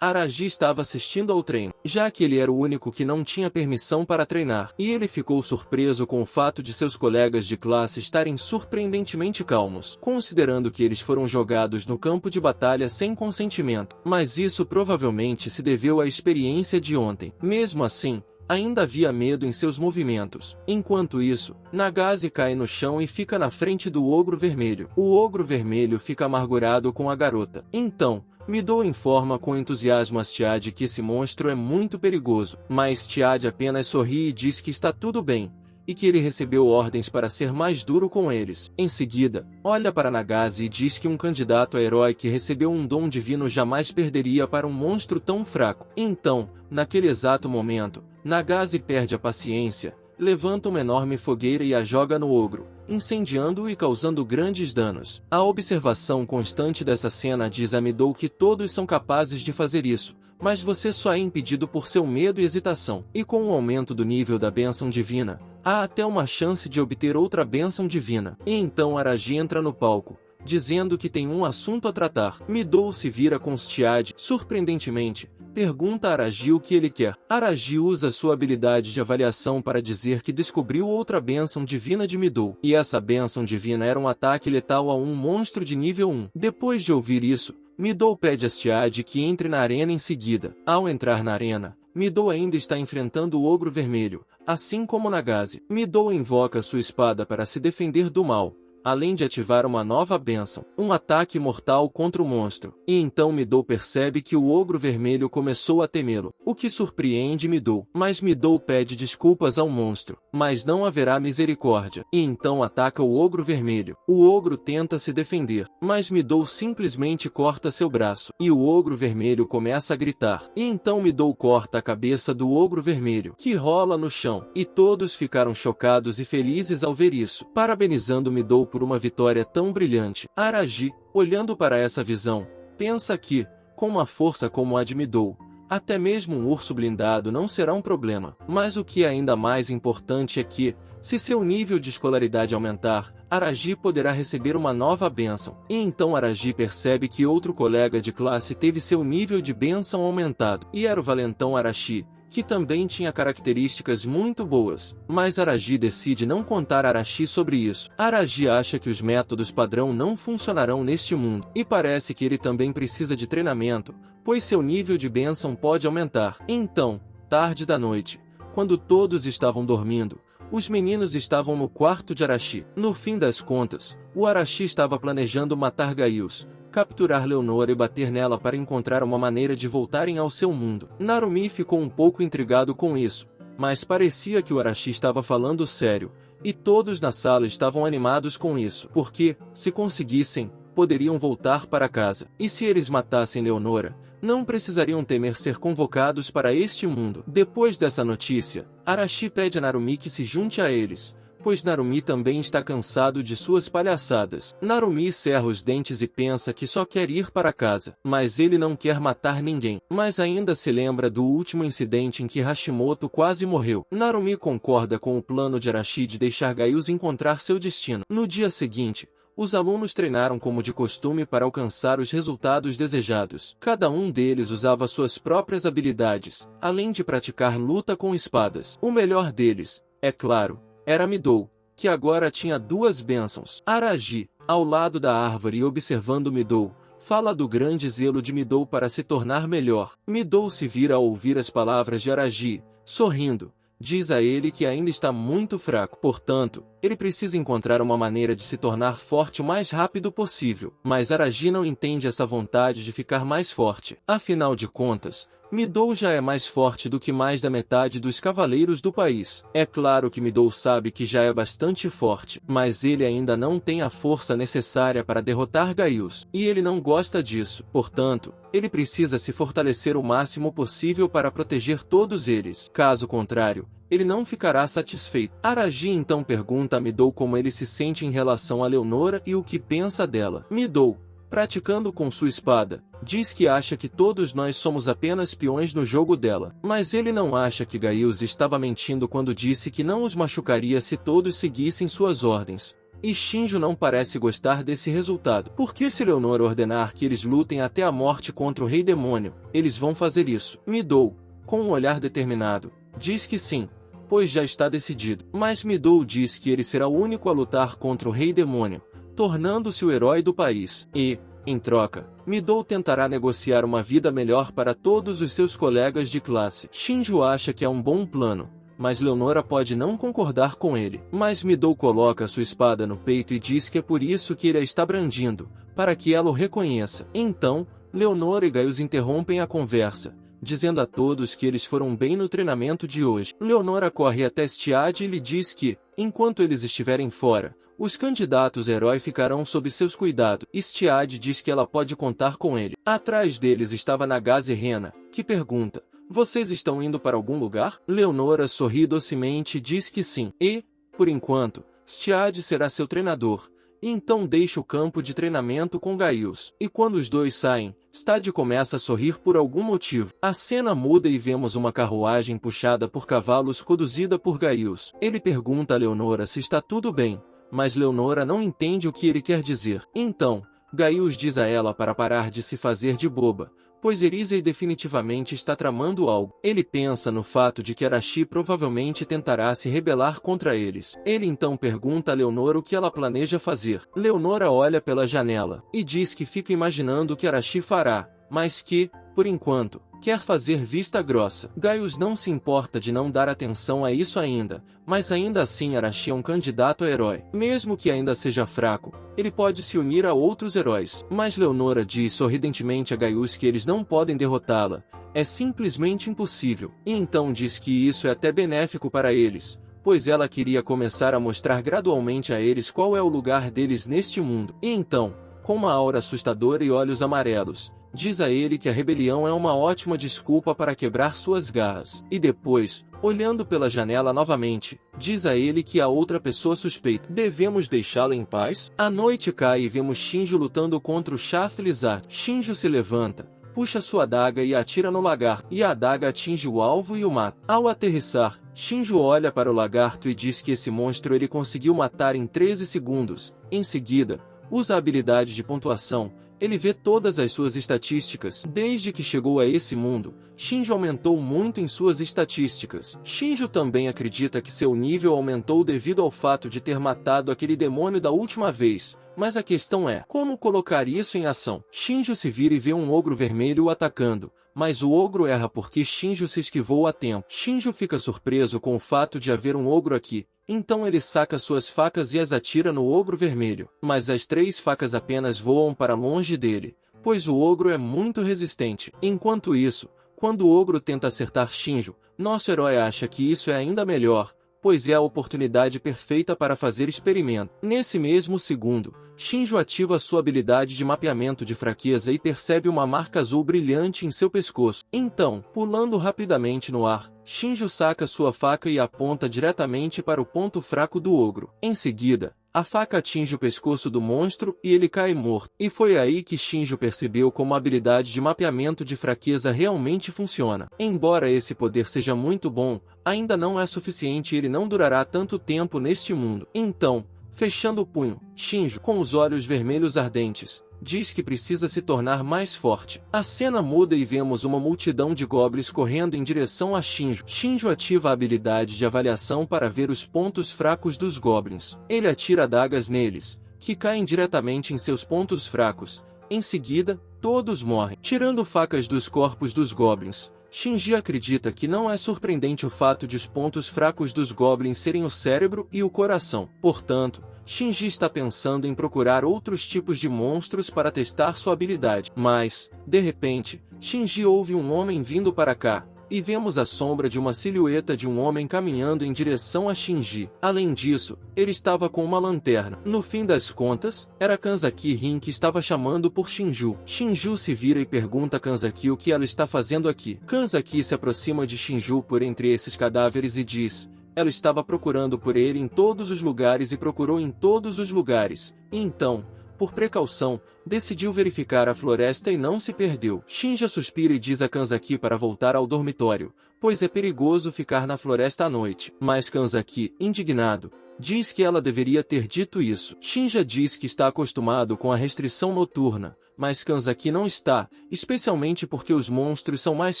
Arashi estava assistindo ao treino, já que ele era o único que não tinha permissão para treinar. E ele ficou surpreso com o fato de seus colegas de classe estarem surpreendentemente calmos, considerando que eles foram jogados no campo de batalha sem consentimento. Mas isso provavelmente se deveu à experiência de ontem. Mesmo assim, ainda havia medo em seus movimentos. Enquanto isso, Nagase cai no chão e fica na frente do ogro vermelho. O ogro vermelho fica amargurado com a garota. Então, Midou informa com entusiasmo a Stiad que esse monstro é muito perigoso, mas Stiad apenas sorri e diz que está tudo bem, e que ele recebeu ordens para ser mais duro com eles. Em seguida, olha para Nagase e diz que um candidato a herói que recebeu um dom divino jamais perderia para um monstro tão fraco. Então, naquele exato momento, Nagase perde a paciência, levanta uma enorme fogueira e a joga no ogro, incendiando-o e causando grandes danos. A observação constante dessa cena diz a Midou que todos são capazes de fazer isso, mas você só é impedido por seu medo e hesitação. E com o aumento do nível da bênção divina, há até uma chance de obter outra bênção divina. E então Arashi entra no palco, dizendo que tem um assunto a tratar. Midou se vira com Stiad, surpreendentemente, pergunta a Arashi o que ele quer. Arashi usa sua habilidade de avaliação para dizer que descobriu outra bênção divina de Midou. E essa bênção divina era um ataque letal a um monstro de nível 1. Depois de ouvir isso, Midou pede a Stiad que entre na arena em seguida. Ao entrar na arena, Midou ainda está enfrentando o ogro vermelho, assim como Nagase. Midou invoca sua espada para se defender do mal, além de ativar uma nova bênção, um ataque mortal contra o monstro. E então Midou percebe que o ogro vermelho começou a temê-lo, o que surpreende Midou. Mas Midou pede desculpas ao monstro, mas não haverá misericórdia. E então ataca o ogro vermelho. O ogro tenta se defender, mas Midou simplesmente corta seu braço, e o ogro vermelho começa a gritar. E então Midou corta a cabeça do ogro vermelho, que rola no chão, e todos ficaram chocados e felizes ao ver isso, parabenizando Midou por uma vitória tão brilhante. Arashi, olhando para essa visão, pensa que, com uma força como a de Midou, até mesmo um urso blindado não será um problema. Mas o que é ainda mais importante é que, se seu nível de escolaridade aumentar, Arashi poderá receber uma nova bênção. E então Arashi percebe que outro colega de classe teve seu nível de bênção aumentado. E era o valentão Arashi, que também tinha características muito boas. Mas Aragi decide não contar a Arashi sobre isso. Aragi acha que os métodos padrão não funcionarão neste mundo, e parece que ele também precisa de treinamento, pois seu nível de bênção pode aumentar. Então, tarde da noite, quando todos estavam dormindo, os meninos estavam no quarto de Arashi. No fim das contas, o Arashi estava planejando matar Gaius, capturar Leonora e bater nela para encontrar uma maneira de voltarem ao seu mundo. Narumi ficou um pouco intrigado com isso, mas parecia que o Arashi estava falando sério, e todos na sala estavam animados com isso, porque, se conseguissem, poderiam voltar para casa. E se eles matassem Leonora, não precisariam temer ser convocados para este mundo. Depois dessa notícia, Arashi pede a Narumi que se junte a eles, pois Narumi também está cansado de suas palhaçadas. Narumi cerra os dentes e pensa que só quer ir para casa, mas ele não quer matar ninguém. Mas ainda se lembra do último incidente em que Hashimoto quase morreu. Narumi concorda com o plano de Arashi de deixar Gaius encontrar seu destino. No dia seguinte, os alunos treinaram como de costume para alcançar os resultados desejados. Cada um deles usava suas próprias habilidades, além de praticar luta com espadas. O melhor deles, é claro, era Midou, que agora tinha duas bênçãos. Aragi, ao lado da árvore e observando Midou, fala do grande zelo de Midou para se tornar melhor. Midou se vira ao ouvir as palavras de Aragi, sorrindo. Diz a ele que ainda está muito fraco, portanto, ele precisa encontrar uma maneira de se tornar forte o mais rápido possível. Mas Aragi não entende essa vontade de ficar mais forte. Afinal de contas, Midou já é mais forte do que mais da metade dos cavaleiros do país. É claro que Midou sabe que já é bastante forte, mas ele ainda não tem a força necessária para derrotar Gaius. E ele não gosta disso. Portanto, ele precisa se fortalecer o máximo possível para proteger todos eles. Caso contrário, ele não ficará satisfeito. Aragi então pergunta a Midou como ele se sente em relação a Leonora e o que pensa dela. Midou, praticando com sua espada, diz que acha que todos nós somos apenas peões no jogo dela. Mas ele não acha que Gaius estava mentindo quando disse que não os machucaria se todos seguissem suas ordens. E Shinjo não parece gostar desse resultado. Porque se Leonora ordenar que eles lutem até a morte contra o Rei Demônio, eles vão fazer isso. Midou, com um olhar determinado, diz que sim, pois já está decidido. Mas Midou diz que ele será o único a lutar contra o Rei Demônio, tornando-se o herói do país. E, em troca, Midou tentará negociar uma vida melhor para todos os seus colegas de classe. Shinjo acha que é um bom plano, mas Leonora pode não concordar com ele. Mas Midou coloca sua espada no peito e diz que é por isso que ele a está brandindo, para que ela o reconheça. Então, Leonora e Gaius interrompem a conversa, dizendo a todos que eles foram bem no treinamento de hoje. Leonora corre até Stiad e lhe diz que, enquanto eles estiverem fora, os candidatos herói ficarão sob seus cuidados. Stiad diz que ela pode contar com ele. Atrás deles estava Nagase Rena, que pergunta: "Vocês estão indo para algum lugar?" Leonora sorri docemente e diz que sim. E, por enquanto, Stiad será seu treinador. E então deixa o campo de treinamento com Gaius. E quando os dois saem, Stiad começa a sorrir por algum motivo. A cena muda e vemos uma carruagem puxada por cavalos conduzida por Gaius. Ele pergunta a Leonora se está tudo bem, mas Leonora não entende o que ele quer dizer. Então, Gaius diz a ela para parar de se fazer de boba, pois Erisei definitivamente está tramando algo. Ele pensa no fato de que Arashi provavelmente tentará se rebelar contra eles. Ele então pergunta a Leonora o que ela planeja fazer. Leonora olha pela janela e diz que fica imaginando o que Arashi fará, mas que, por enquanto, quer fazer vista grossa. Gaius não se importa de não dar atenção a isso ainda, mas ainda assim Arashi é um candidato a herói. Mesmo que ainda seja fraco, ele pode se unir a outros heróis. Mas Leonora diz sorridentemente a Gaius que eles não podem derrotá-la. É simplesmente impossível. E então diz que isso é até benéfico para eles, pois ela queria começar a mostrar gradualmente a eles qual é o lugar deles neste mundo. E então, com uma aura assustadora e olhos amarelos, diz a ele que a rebelião é uma ótima desculpa para quebrar suas garras. E depois, olhando pela janela novamente, diz a ele que há outra pessoa suspeita. Devemos deixá-lo em paz? A noite cai e vemos Shinjo lutando contra o Shaftlizar. Shinjo se levanta, puxa sua adaga e atira no lagarto, e a adaga atinge o alvo e o mata. Ao aterrissar, Shinjo olha para o lagarto e diz que esse monstro ele conseguiu matar em 13 segundos. Em seguida, usa a habilidade de pontuação, Ele vê todas as suas estatísticas. Desde que chegou a esse mundo, Shinjo aumentou muito em suas estatísticas. Shinjo também acredita que seu nível aumentou devido ao fato de ter matado aquele demônio da última vez. Mas a questão é, como colocar isso em ação? Shinjo se vira e vê um ogro vermelho o atacando, mas o ogro erra porque Shinjo se esquivou a tempo. Shinjo fica surpreso com o fato de haver um ogro aqui, então ele saca suas facas e as atira no ogro vermelho. Mas as 3 facas apenas voam para longe dele, pois o ogro é muito resistente. Enquanto isso, quando o ogro tenta acertar Shinjo, nosso herói acha que isso é ainda melhor, pois é a oportunidade perfeita para fazer experimento. Nesse mesmo segundo, Shinjo ativa sua habilidade de mapeamento de fraqueza e percebe uma marca azul brilhante em seu pescoço. Então, pulando rapidamente no ar, Shinjo saca sua faca e aponta diretamente para o ponto fraco do ogro. Em seguida, a faca atinge o pescoço do monstro e ele cai morto. E foi aí que Shinjo percebeu como a habilidade de mapeamento de fraqueza realmente funciona. Embora esse poder seja muito bom, ainda não é suficiente e ele não durará tanto tempo neste mundo. Então, fechando o punho, Shinjo, com os olhos vermelhos ardentes, diz que precisa se tornar mais forte. A cena muda e vemos uma multidão de goblins correndo em direção a Shinjo. Shinjo ativa a habilidade de avaliação para ver os pontos fracos dos goblins. Ele atira adagas neles, que caem diretamente em seus pontos fracos. Em seguida, todos morrem. Tirando facas dos corpos dos goblins, Shinji acredita que não é surpreendente o fato de os pontos fracos dos goblins serem o cérebro e o coração. Portanto, Shinji está pensando em procurar outros tipos de monstros para testar sua habilidade. Mas, de repente, Shinji ouve um homem vindo para cá, e vemos a sombra de uma silhueta de um homem caminhando em direção a Shinji. Além disso, ele estava com uma lanterna. No fim das contas, era Kanzaki Rin que estava chamando por Shinju. Shinju se vira e pergunta a Kanzaki o que ela está fazendo aqui. Kanzaki se aproxima de Shinju por entre esses cadáveres e diz: ela estava procurando por ele em todos os lugares e procurou em todos os lugares. E então, por precaução, decidiu verificar a floresta e não se perdeu. Shinja suspira e diz a Kanzaki para voltar ao dormitório, pois é perigoso ficar na floresta à noite. Mas Kanzaki, indignado, diz que ela deveria ter dito isso. Shinja diz que está acostumado com a restrição noturna, mas Kanzaki não está, especialmente porque os monstros são mais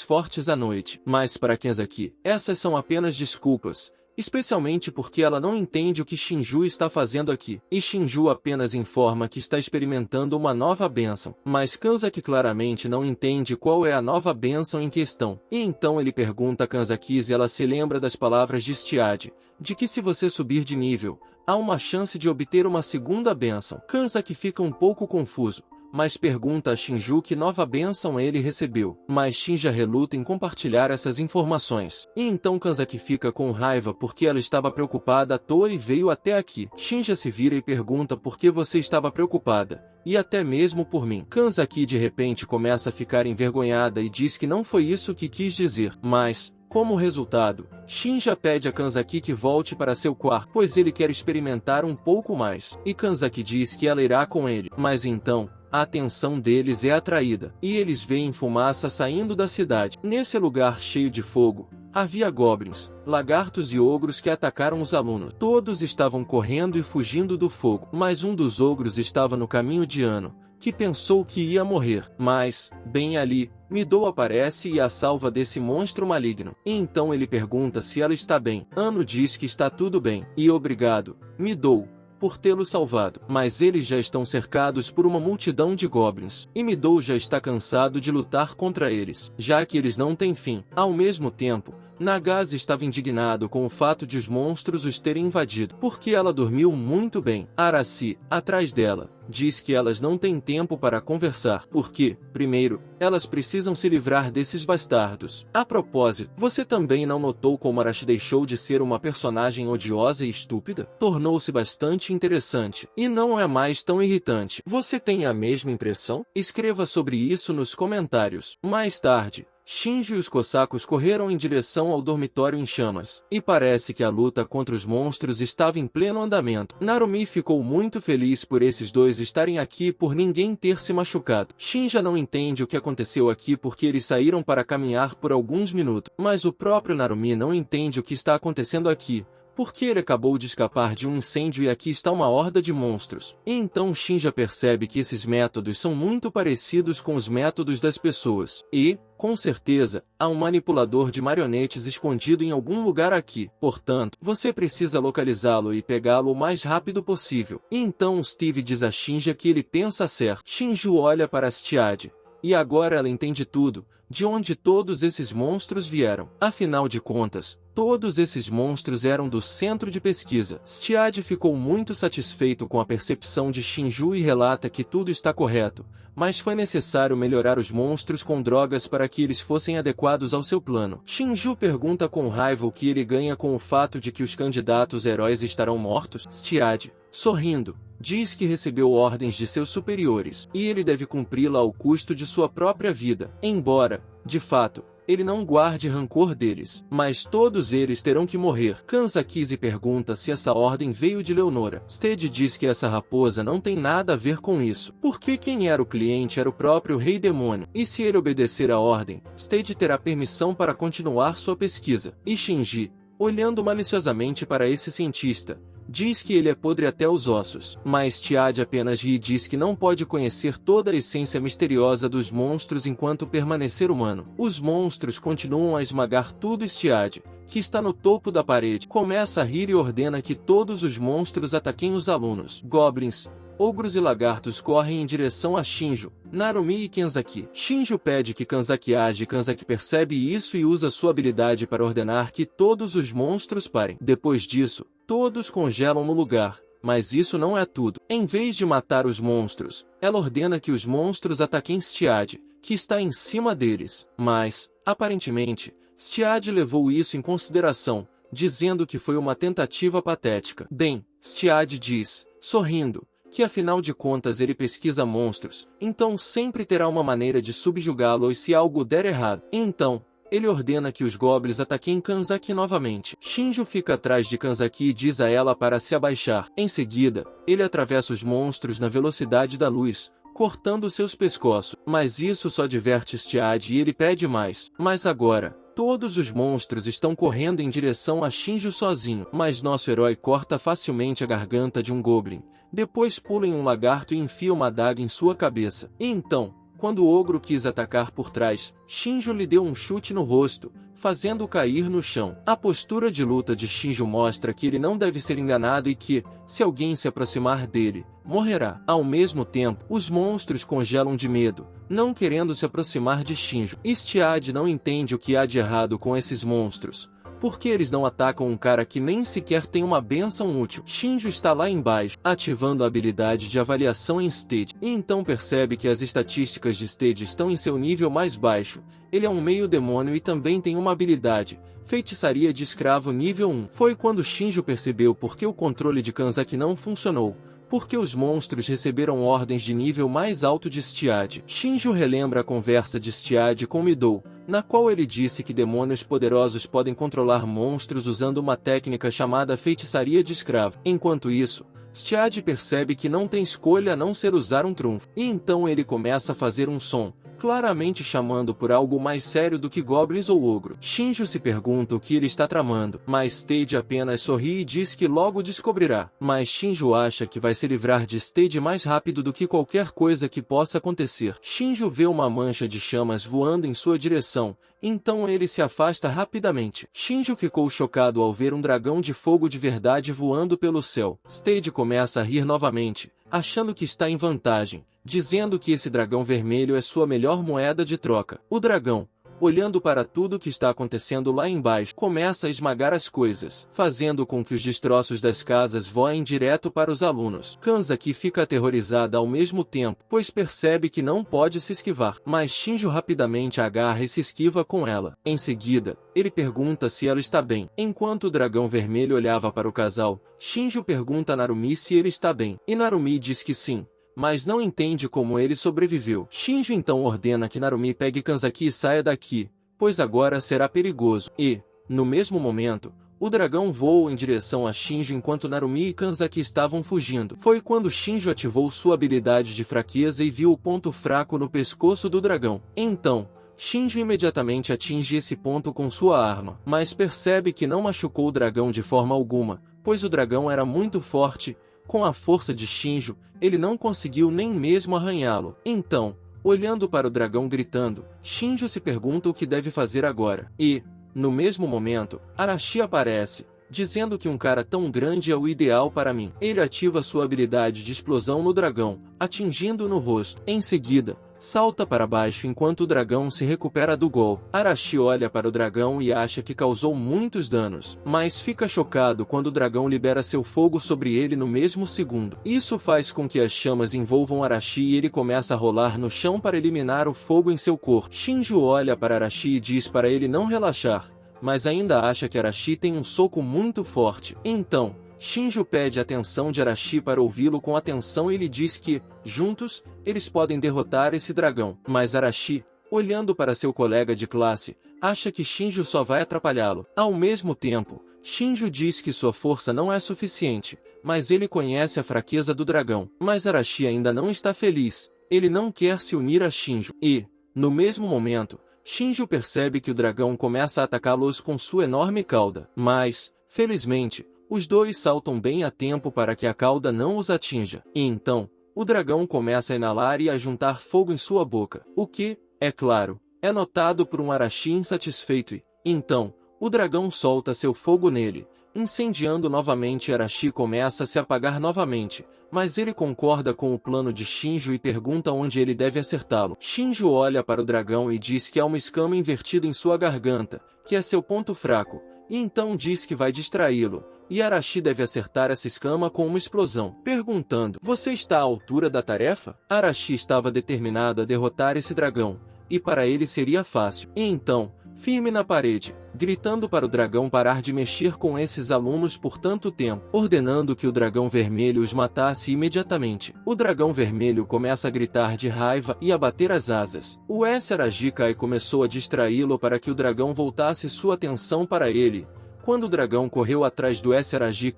fortes à noite. Mas para Kanzaki, essas são apenas desculpas, especialmente porque ela não entende o que Shinju está fazendo aqui. E Shinju apenas informa que está experimentando uma nova bênção. Mas Kanzaki claramente não entende qual é a nova bênção em questão. E então ele pergunta a Kanzaki se ela se lembra das palavras de Stiad, de que se você subir de nível, há uma chance de obter uma segunda bênção. Kanzaki fica um pouco confuso, mas pergunta a Shinju que nova bênção ele recebeu. Mas Shinja reluta em compartilhar essas informações. E então Kanzaki fica com raiva porque ela estava preocupada à toa e veio até aqui. Shinja se vira e pergunta por que você estava preocupada, e até mesmo por mim. Kanzaki de repente começa a ficar envergonhada e diz que não foi isso que quis dizer. Mas, como resultado, Shinja pede a Kanzaki que volte para seu quarto, pois ele quer experimentar um pouco mais. E Kanzaki diz que ela irá com ele. Mas então, a atenção deles é atraída, e eles veem fumaça saindo da cidade. Nesse lugar cheio de fogo, havia goblins, lagartos e ogros que atacaram os alunos. Todos estavam correndo e fugindo do fogo, mas um dos ogros estava no caminho de Ano, que pensou que ia morrer. Mas, bem ali, Midou aparece e a salva desse monstro maligno. E então ele pergunta se ela está bem. Ano diz que está tudo bem, e obrigado, Midou, por tê-lo salvado. Mas eles já estão cercados por uma multidão de goblins, e Midou já está cansado de lutar contra eles, já que eles não têm fim. Ao mesmo tempo, Nagase estava indignado com o fato de os monstros os terem invadido, porque ela dormiu muito bem. Arashi, atrás dela, diz que elas não têm tempo para conversar, porque, primeiro, elas precisam se livrar desses bastardos. A propósito, você também não notou como Arashi deixou de ser uma personagem odiosa e estúpida? Tornou-se bastante interessante, e não é mais tão irritante. Você tem a mesma impressão? Escreva sobre isso nos comentários. Mais tarde, Shinji e os cossacos correram em direção ao dormitório em chamas, e parece que a luta contra os monstros estava em pleno andamento. Narumi ficou muito feliz por esses dois estarem aqui e por ninguém ter se machucado. Shinja não entende o que aconteceu aqui porque eles saíram para caminhar por alguns minutos, mas o próprio Narumi não entende o que está acontecendo aqui, Porque ele acabou de escapar de um incêndio e aqui está uma horda de monstros. E então Shinja percebe que esses métodos são muito parecidos com os métodos das pessoas. E, com certeza, há um manipulador de marionetes escondido em algum lugar aqui. Portanto, você precisa localizá-lo e pegá-lo o mais rápido possível. E então Steve diz a Shinja que ele pensa certo. Shinju olha para Stiad. E agora ela entende tudo, de onde todos esses monstros vieram. Afinal de contas, todos esses monstros eram do centro de pesquisa. Stiad ficou muito satisfeito com a percepção de Shinju e relata que tudo está correto, mas foi necessário melhorar os monstros com drogas para que eles fossem adequados ao seu plano. Shinju pergunta com raiva o que ele ganha com o fato de que os candidatos heróis estarão mortos. Stiad, sorrindo, diz que recebeu ordens de seus superiores, e ele deve cumpri-la ao custo de sua própria vida, embora, de fato, ele não guarde rancor deles. Mas todos eles terão que morrer. Kanzakise pergunta se essa ordem veio de Leonora. Stead diz que essa raposa não tem nada a ver com isso, porque quem era o cliente era o próprio Rei Demônio, e se ele obedecer a ordem, Stead terá permissão para continuar sua pesquisa. E Shinji, olhando maliciosamente para esse cientista, diz que ele é podre até os ossos, mas Stiad apenas ri e diz que não pode conhecer toda a essência misteriosa dos monstros enquanto permanecer humano. Os monstros continuam a esmagar tudo. Stiad, que está no topo da parede, começa a rir e ordena que todos os monstros ataquem os alunos. Goblins, ogros e lagartos correm em direção a Shinju, Narumi e Kanzaki. Shinju pede que Kanzaki age. Kanzaki percebe isso e usa sua habilidade para ordenar que todos os monstros parem. Depois disso, todos congelam no lugar, mas isso não é tudo. Em vez de matar os monstros, ela ordena que os monstros ataquem Stiad, que está em cima deles. Mas, aparentemente, Stiad levou isso em consideração, dizendo que foi uma tentativa patética. Bem, Stiad diz, sorrindo, que afinal de contas ele pesquisa monstros, então sempre terá uma maneira de subjugá-los se algo der errado. Então, ele ordena que os goblins ataquem Kanzaki novamente. Shinju fica atrás de Kanzaki e diz a ela para se abaixar. Em seguida, ele atravessa os monstros na velocidade da luz, cortando seus pescoços. Mas isso só diverte Stiad e ele pede mais. Mas agora, todos os monstros estão correndo em direção a Shinju sozinho. Mas nosso herói corta facilmente a garganta de um goblin. Depois pula em um lagarto e enfia uma adaga em sua cabeça. E então, quando o ogro quis atacar por trás, Shinju lhe deu um chute no rosto, fazendo-o cair no chão. A postura de luta de Shinju mostra que ele não deve ser enganado e que, se alguém se aproximar dele, morrerá. Ao mesmo tempo, os monstros congelam de medo, não querendo se aproximar de Shinju. Stiad não entende o que há de errado com esses monstros. Porque eles não atacam um cara que nem sequer tem uma bênção útil? Shinju está lá embaixo, ativando a habilidade de avaliação em Stead, e então percebe que as estatísticas de Stead estão em seu nível mais baixo. Ele é um meio demônio e também tem uma habilidade, feitiçaria de escravo nível 1. Foi quando Shinju percebeu por que o controle de Kanzaki não funcionou. Porque os monstros receberam ordens de nível mais alto de Stiad. Shinju relembra a conversa de Stiad com Midou, na qual ele disse que demônios poderosos podem controlar monstros usando uma técnica chamada feitiçaria de escravo. Enquanto isso, Stiad percebe que não tem escolha a não ser usar um trunfo. E então ele começa a fazer um som, claramente chamando por algo mais sério do que goblins ou ogro. Shinju se pergunta o que ele está tramando, mas Stead apenas sorri e diz que logo descobrirá. Mas Shinju acha que vai se livrar de Stead mais rápido do que qualquer coisa que possa acontecer. Shinju vê uma mancha de chamas voando em sua direção, então ele se afasta rapidamente. Shinju ficou chocado ao ver um dragão de fogo de verdade voando pelo céu. Stead começa a rir novamente, achando que está em vantagem, dizendo que esse dragão vermelho é sua melhor moeda de troca. O dragão, olhando para tudo o que está acontecendo lá embaixo, começa a esmagar as coisas, fazendo com que os destroços das casas voem direto para os alunos. Kanzaki fica aterrorizada ao mesmo tempo, pois percebe que não pode se esquivar, mas Shinju rapidamente a agarra e se esquiva com ela. Em seguida, ele pergunta se ela está bem. Enquanto o dragão vermelho olhava para o casal, Shinju pergunta a Narumi se ele está bem, e Narumi diz que sim, mas não entende como ele sobreviveu. Shinju então ordena que Narumi pegue Kanzaki e saia daqui, pois agora será perigoso. E, no mesmo momento, o dragão voa em direção a Shinju enquanto Narumi e Kanzaki estavam fugindo. Foi quando Shinju ativou sua habilidade de fraqueza e viu o ponto fraco no pescoço do dragão. Então, Shinjo imediatamente atinge esse ponto com sua arma, mas percebe que não machucou o dragão de forma alguma, pois o dragão era muito forte. Com a força de Shinjo, ele não conseguiu nem mesmo arranhá-lo. Então, olhando para o dragão gritando, Shinjo se pergunta o que deve fazer agora. E, no mesmo momento, Arashi aparece, dizendo que um cara tão grande é o ideal para mim. Ele ativa sua habilidade de explosão no dragão, atingindo-o no rosto. Em seguida, salta para baixo enquanto o dragão se recupera do golpe. Arashi olha para o dragão e acha que causou muitos danos, mas fica chocado quando o dragão libera seu fogo sobre ele no mesmo segundo. Isso faz com que as chamas envolvam Arashi e ele começa a rolar no chão para eliminar o fogo em seu corpo. Shinjo olha para Arashi e diz para ele não relaxar, mas ainda acha que Arashi tem um soco muito forte. Então, Shinjo pede a atenção de Arashi para ouvi-lo com atenção e lhe diz que, juntos, eles podem derrotar esse dragão. Mas Arashi, olhando para seu colega de classe, acha que Shinjo só vai atrapalhá-lo. Ao mesmo tempo, Shinjo diz que sua força não é suficiente, mas ele conhece a fraqueza do dragão. Mas Arashi ainda não está feliz, ele não quer se unir a Shinjo. E, no mesmo momento, Shinjo percebe que o dragão começa a atacá-los com sua enorme cauda. Mas, felizmente, os dois saltam bem a tempo para que a cauda não os atinja. E então, o dragão começa a inalar e a juntar fogo em sua boca. O que, é claro, é notado por um Arashi insatisfeito e, então, o dragão solta seu fogo nele, incendiando novamente. Arashi começa a se apagar novamente, mas ele concorda com o plano de Shinjo e pergunta onde ele deve acertá-lo. Shinjo olha para o dragão e diz que há uma escama invertida em sua garganta, que é seu ponto fraco, e então diz que vai distraí-lo, e Arashi deve acertar essa escama com uma explosão. Perguntando, você está à altura da tarefa? Arashi estava determinado a derrotar esse dragão, e para ele seria fácil. E então, firme na parede, gritando para o dragão parar de mexer com esses alunos por tanto tempo, ordenando que o dragão vermelho os matasse imediatamente. O dragão vermelho começa a gritar de raiva e a bater as asas. O Arashi começou a distraí-lo para que o dragão voltasse sua atenção para ele. Quando o dragão correu atrás do Arashi,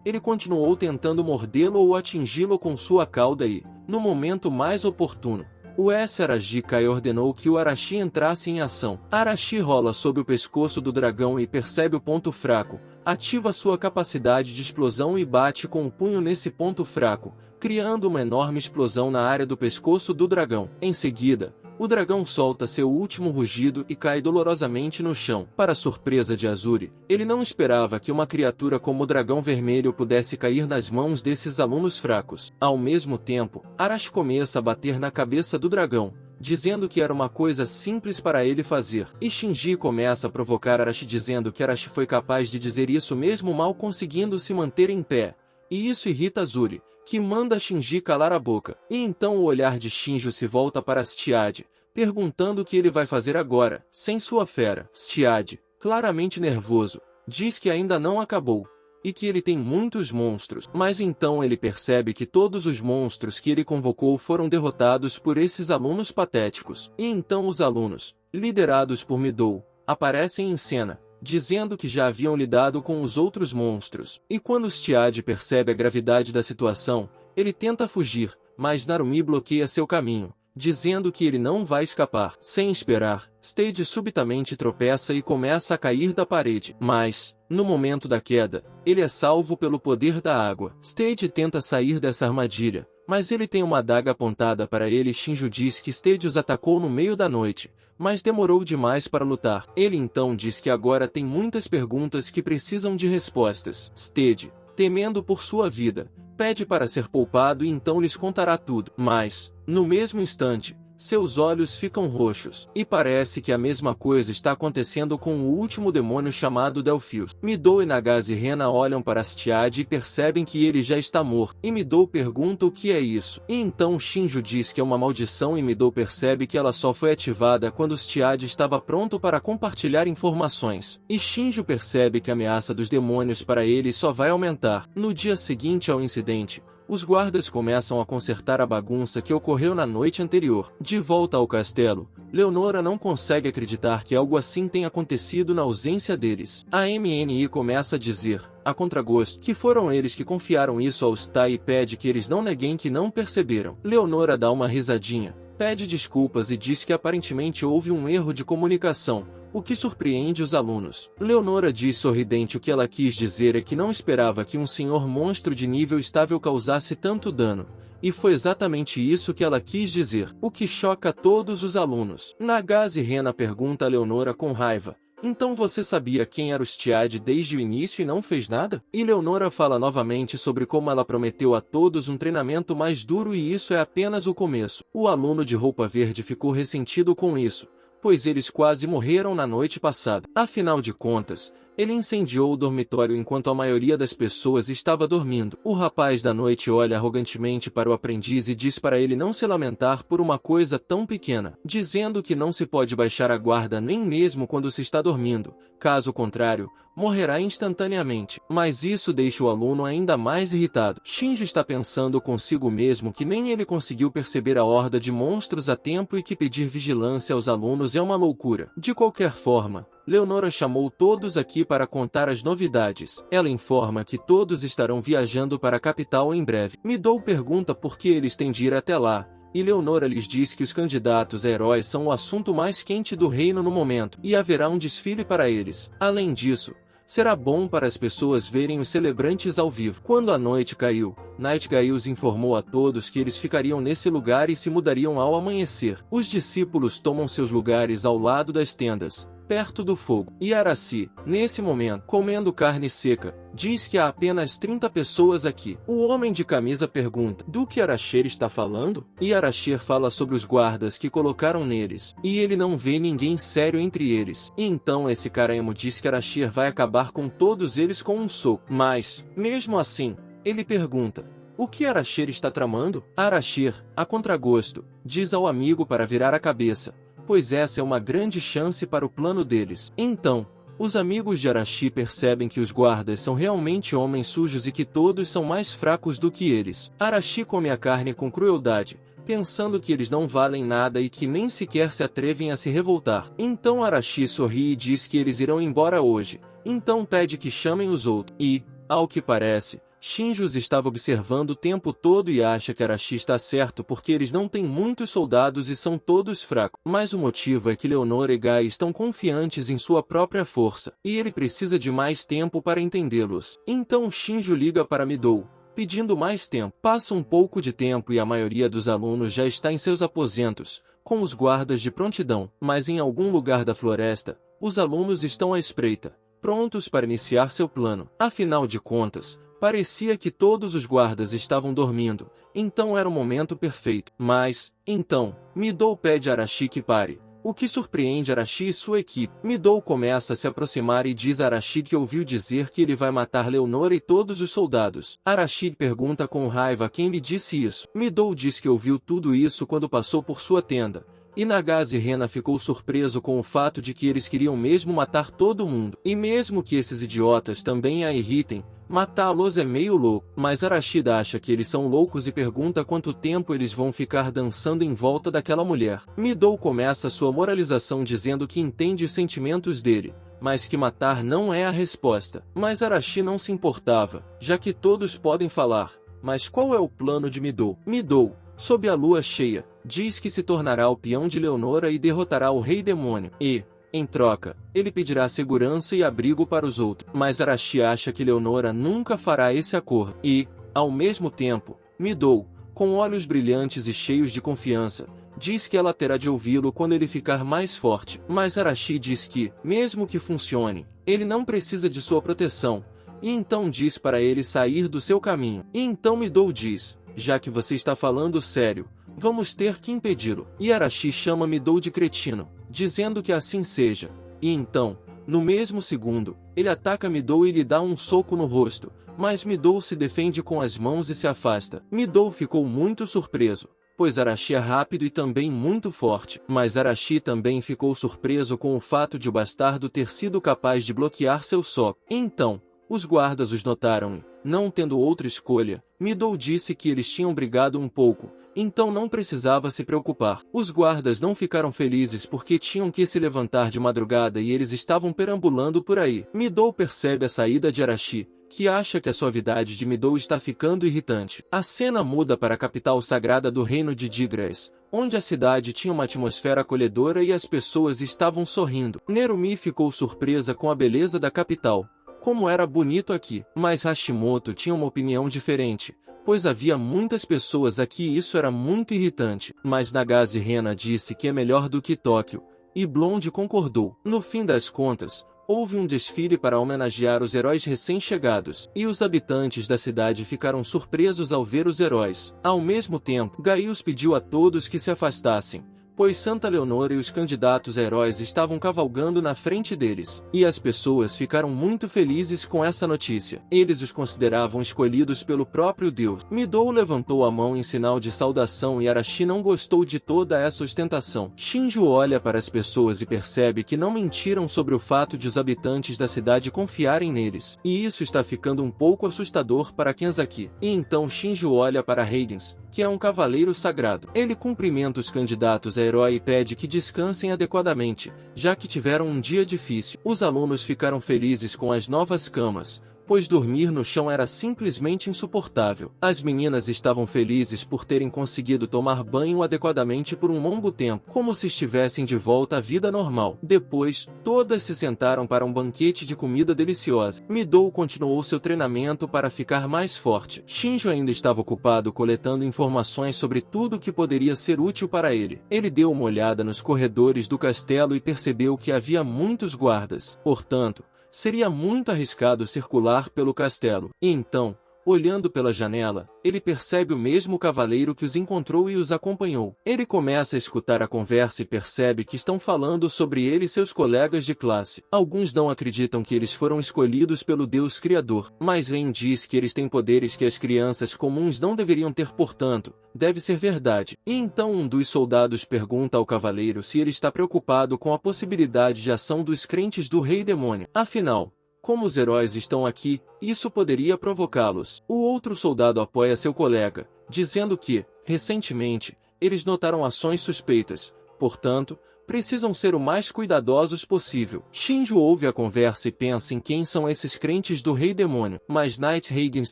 ele continuou tentando mordê-lo ou atingi-lo com sua cauda e, no momento mais oportuno, o Arashi ordenou que o Arashi entrasse em ação. Arashi rola sob o pescoço do dragão e percebe o ponto fraco, ativa sua capacidade de explosão e bate com o punho nesse ponto fraco, criando uma enorme explosão na área do pescoço do dragão. Em seguida, o dragão solta seu último rugido e cai dolorosamente no chão. Para surpresa de Azuri, ele não esperava que uma criatura como o dragão vermelho pudesse cair nas mãos desses alunos fracos. Ao mesmo tempo, Arashi começa a bater na cabeça do dragão, dizendo que era uma coisa simples para ele fazer. E Shinji começa a provocar Arashi dizendo que Arashi foi capaz de dizer isso mesmo mal conseguindo se manter em pé. E isso irrita Azuri, que manda Shinji calar a boca. E então o olhar de Shinjo se volta para Stiad, perguntando o que ele vai fazer agora, sem sua fera. Stiad, claramente nervoso, diz que ainda não acabou, e que ele tem muitos monstros. Mas então ele percebe que todos os monstros que ele convocou foram derrotados por esses alunos patéticos. E então os alunos, liderados por Midou, aparecem em cena, dizendo que já haviam lidado com os outros monstros. E quando Stiad percebe a gravidade da situação, ele tenta fugir, mas Narumi bloqueia seu caminho, dizendo que ele não vai escapar. Sem esperar, Stiad subitamente tropeça e começa a cair da parede. Mas, no momento da queda, ele é salvo pelo poder da água. Stiad tenta sair dessa armadilha, mas ele tem uma adaga apontada para ele. Shinjo diz que Stiad os atacou no meio da noite, mas demorou demais para lutar. Ele então diz que agora tem muitas perguntas que precisam de respostas. Stiad, temendo por sua vida, pede para ser poupado e então lhes contará tudo. Mas, no mesmo instante, seus olhos ficam roxos. E parece que a mesma coisa está acontecendo com o último demônio chamado Delphius. Midou e Nagase Rena olham para Stiad e percebem que ele já está morto. E Midou pergunta o que é isso. E então Shinjo diz que é uma maldição e Midou percebe que ela só foi ativada quando Stiad estava pronto para compartilhar informações. E Shinjo percebe que a ameaça dos demônios para ele só vai aumentar. No dia seguinte ao incidente, os guardas começam a consertar a bagunça que ocorreu na noite anterior. De volta ao castelo, Leonora não consegue acreditar que algo assim tenha acontecido na ausência deles. A MNI começa a dizer, a contragosto, que foram eles que confiaram isso aos Tai e pede que eles não neguem que não perceberam. Leonora dá uma risadinha, pede desculpas e diz que aparentemente houve um erro de comunicação, o que surpreende os alunos. Leonora diz sorridente o que ela quis dizer é que não esperava que um senhor monstro de nível estável causasse tanto dano. E foi exatamente isso que ela quis dizer, o que choca todos os alunos. Nagase Rena pergunta a Leonora com raiva. Então você sabia quem era o Stiad desde o início e não fez nada? E Leonora fala novamente sobre como ela prometeu a todos um treinamento mais duro e isso é apenas o começo. O aluno de roupa verde ficou ressentido com isso, pois eles quase morreram na noite passada. Afinal de contas, ele incendiou o dormitório enquanto a maioria das pessoas estava dormindo. O rapaz da noite olha arrogantemente para o aprendiz e diz para ele não se lamentar por uma coisa tão pequena, dizendo que não se pode baixar a guarda nem mesmo quando se está dormindo, caso contrário, morrerá instantaneamente. Mas isso deixa o aluno ainda mais irritado. Shinji está pensando consigo mesmo que nem ele conseguiu perceber a horda de monstros a tempo e que pedir vigilância aos alunos é uma loucura. De qualquer forma, Leonora chamou todos aqui para contar as novidades. Ela informa que todos estarão viajando para a capital em breve. Midou pergunta por que eles têm de ir até lá, e Leonora lhes diz que os candidatos a heróis são o assunto mais quente do reino no momento, e haverá um desfile para eles. Além disso, será bom para as pessoas verem os celebrantes ao vivo. Quando a noite caiu, Nightgails informou a todos que eles ficariam nesse lugar e se mudariam ao amanhecer. Os discípulos tomam seus lugares ao lado das tendas, perto do fogo. E Arashi, nesse momento, comendo carne seca, diz que há apenas 30 pessoas aqui. O homem de camisa pergunta, do que Arashir está falando? E Arashir fala sobre os guardas que colocaram neles, e ele não vê ninguém sério entre eles. E então esse cara emo diz que Arashir vai acabar com todos eles com um soco. Mas, mesmo assim, ele pergunta, o que Arashir está tramando? Arashir, a contragosto, diz ao amigo para virar a cabeça, pois essa é uma grande chance para o plano deles. Então, os amigos de Arashi percebem que os guardas são realmente homens sujos e que todos são mais fracos do que eles. Arashi come a carne com crueldade, pensando que eles não valem nada e que nem sequer se atrevem a se revoltar. Então Arashi sorri e diz que eles irão embora hoje. Então pede que chamem os outros. E, ao que parece, Shinji os estava observando o tempo todo e acha que Arashi está certo porque eles não têm muitos soldados e são todos fracos. Mas o motivo é que Leonora e Gai estão confiantes em sua própria força, e ele precisa de mais tempo para entendê-los. Então Shinji liga para Midou, pedindo mais tempo. Passa um pouco de tempo e a maioria dos alunos já está em seus aposentos, com os guardas de prontidão. Mas em algum lugar da floresta, os alunos estão à espreita, prontos para iniciar seu plano. Afinal de contas, parecia que todos os guardas estavam dormindo, então era o momento perfeito. Mas, então, Midou pede a Arashi que pare, o que surpreende Arashi e sua equipe. Midou começa a se aproximar e diz a Arashi que ouviu dizer que ele vai matar Leonora e todos os soldados. Arashi pergunta com raiva quem lhe disse isso. Midou diz que ouviu tudo isso quando passou por sua tenda. E Nagase Rena ficou surpreso com o fato de que eles queriam mesmo matar todo mundo. E mesmo que esses idiotas também a irritem, matá-los é meio louco. Mas Arashida acha que eles são loucos e pergunta quanto tempo eles vão ficar dançando em volta daquela mulher. Midou começa sua moralização dizendo que entende os sentimentos dele, mas que matar não é a resposta. Mas Arashi não se importava, já que todos podem falar. Mas qual é o plano de Midou? Midou, sob a lua cheia, diz que se tornará o peão de Leonora e derrotará o rei demônio. E, em troca, ele pedirá segurança e abrigo para os outros. Mas Arashi acha que Leonora nunca fará esse acordo. E, ao mesmo tempo, Midou, com olhos brilhantes e cheios de confiança, diz que ela terá de ouvi-lo quando ele ficar mais forte. Mas Arashi diz que, mesmo que funcione, ele não precisa de sua proteção. E então diz para ele sair do seu caminho. E então Midou diz, já que você está falando sério, vamos ter que impedi-lo. E Arashi chama Midou de cretino, dizendo que assim seja. E então, no mesmo segundo, ele ataca Midou e lhe dá um soco no rosto, mas Midou se defende com as mãos e se afasta. Midou ficou muito surpreso, pois Arashi é rápido e também muito forte. Mas Arashi também ficou surpreso com o fato de o bastardo ter sido capaz de bloquear seu soco. Então, os guardas os notaram e, não tendo outra escolha, Midou disse que eles tinham brigado um pouco, então não precisava se preocupar. Os guardas não ficaram felizes porque tinham que se levantar de madrugada e eles estavam perambulando por aí. Midou percebe a saída de Arashi, que acha que a suavidade de Midou está ficando irritante. A cena muda para a capital sagrada do reino de Digres, onde a cidade tinha uma atmosfera acolhedora e as pessoas estavam sorrindo. Nerumi ficou surpresa com a beleza da capital. Como era bonito aqui. Mas Hashimoto tinha uma opinião diferente, pois havia muitas pessoas aqui e isso era muito irritante. Mas Nagase Rena disse que é melhor do que Tóquio, e Blonde concordou. No fim das contas, houve um desfile para homenagear os heróis recém-chegados, e os habitantes da cidade ficaram surpresos ao ver os heróis. Ao mesmo tempo, Gaius pediu a todos que se afastassem, pois Santa Leonora e os candidatos a heróis estavam cavalgando na frente deles, e as pessoas ficaram muito felizes com essa notícia. Eles os consideravam escolhidos pelo próprio Deus. Midou levantou a mão em sinal de saudação e Arashi não gostou de toda essa ostentação. Shinjo olha para as pessoas e percebe que não mentiram sobre o fato de os habitantes da cidade confiarem neles, e isso está ficando um pouco assustador para Kenzaki. E então Shinjo olha para Reidens, que é um cavaleiro sagrado. Ele cumprimenta os candidatos a herói e pede que descansem adequadamente, já que tiveram um dia difícil. Os alunos ficaram felizes com as novas camas, pois dormir no chão era simplesmente insuportável. As meninas estavam felizes por terem conseguido tomar banho adequadamente por um longo tempo, como se estivessem de volta à vida normal. Depois, todas se sentaram para um banquete de comida deliciosa. Midou continuou seu treinamento para ficar mais forte. Shinjo ainda estava ocupado coletando informações sobre tudo que poderia ser útil para ele. Ele deu uma olhada nos corredores do castelo e percebeu que havia muitos guardas. Portanto, seria muito arriscado circular pelo castelo. E então, olhando pela janela, ele percebe o mesmo cavaleiro que os encontrou e os acompanhou. Ele começa a escutar a conversa e percebe que estão falando sobre ele e seus colegas de classe. Alguns não acreditam que eles foram escolhidos pelo Deus Criador, mas Ren diz que eles têm poderes que as crianças comuns não deveriam ter, portanto, deve ser verdade. E então um dos soldados pergunta ao cavaleiro se ele está preocupado com a possibilidade de ação dos crentes do Rei Demônio. Afinal, como os heróis estão aqui, isso poderia provocá-los. O outro soldado apoia seu colega, dizendo que, recentemente, eles notaram ações suspeitas, portanto, precisam ser o mais cuidadosos possível. Shinjo ouve a conversa e pensa em quem são esses crentes do Rei Demônio, mas Knight Higgins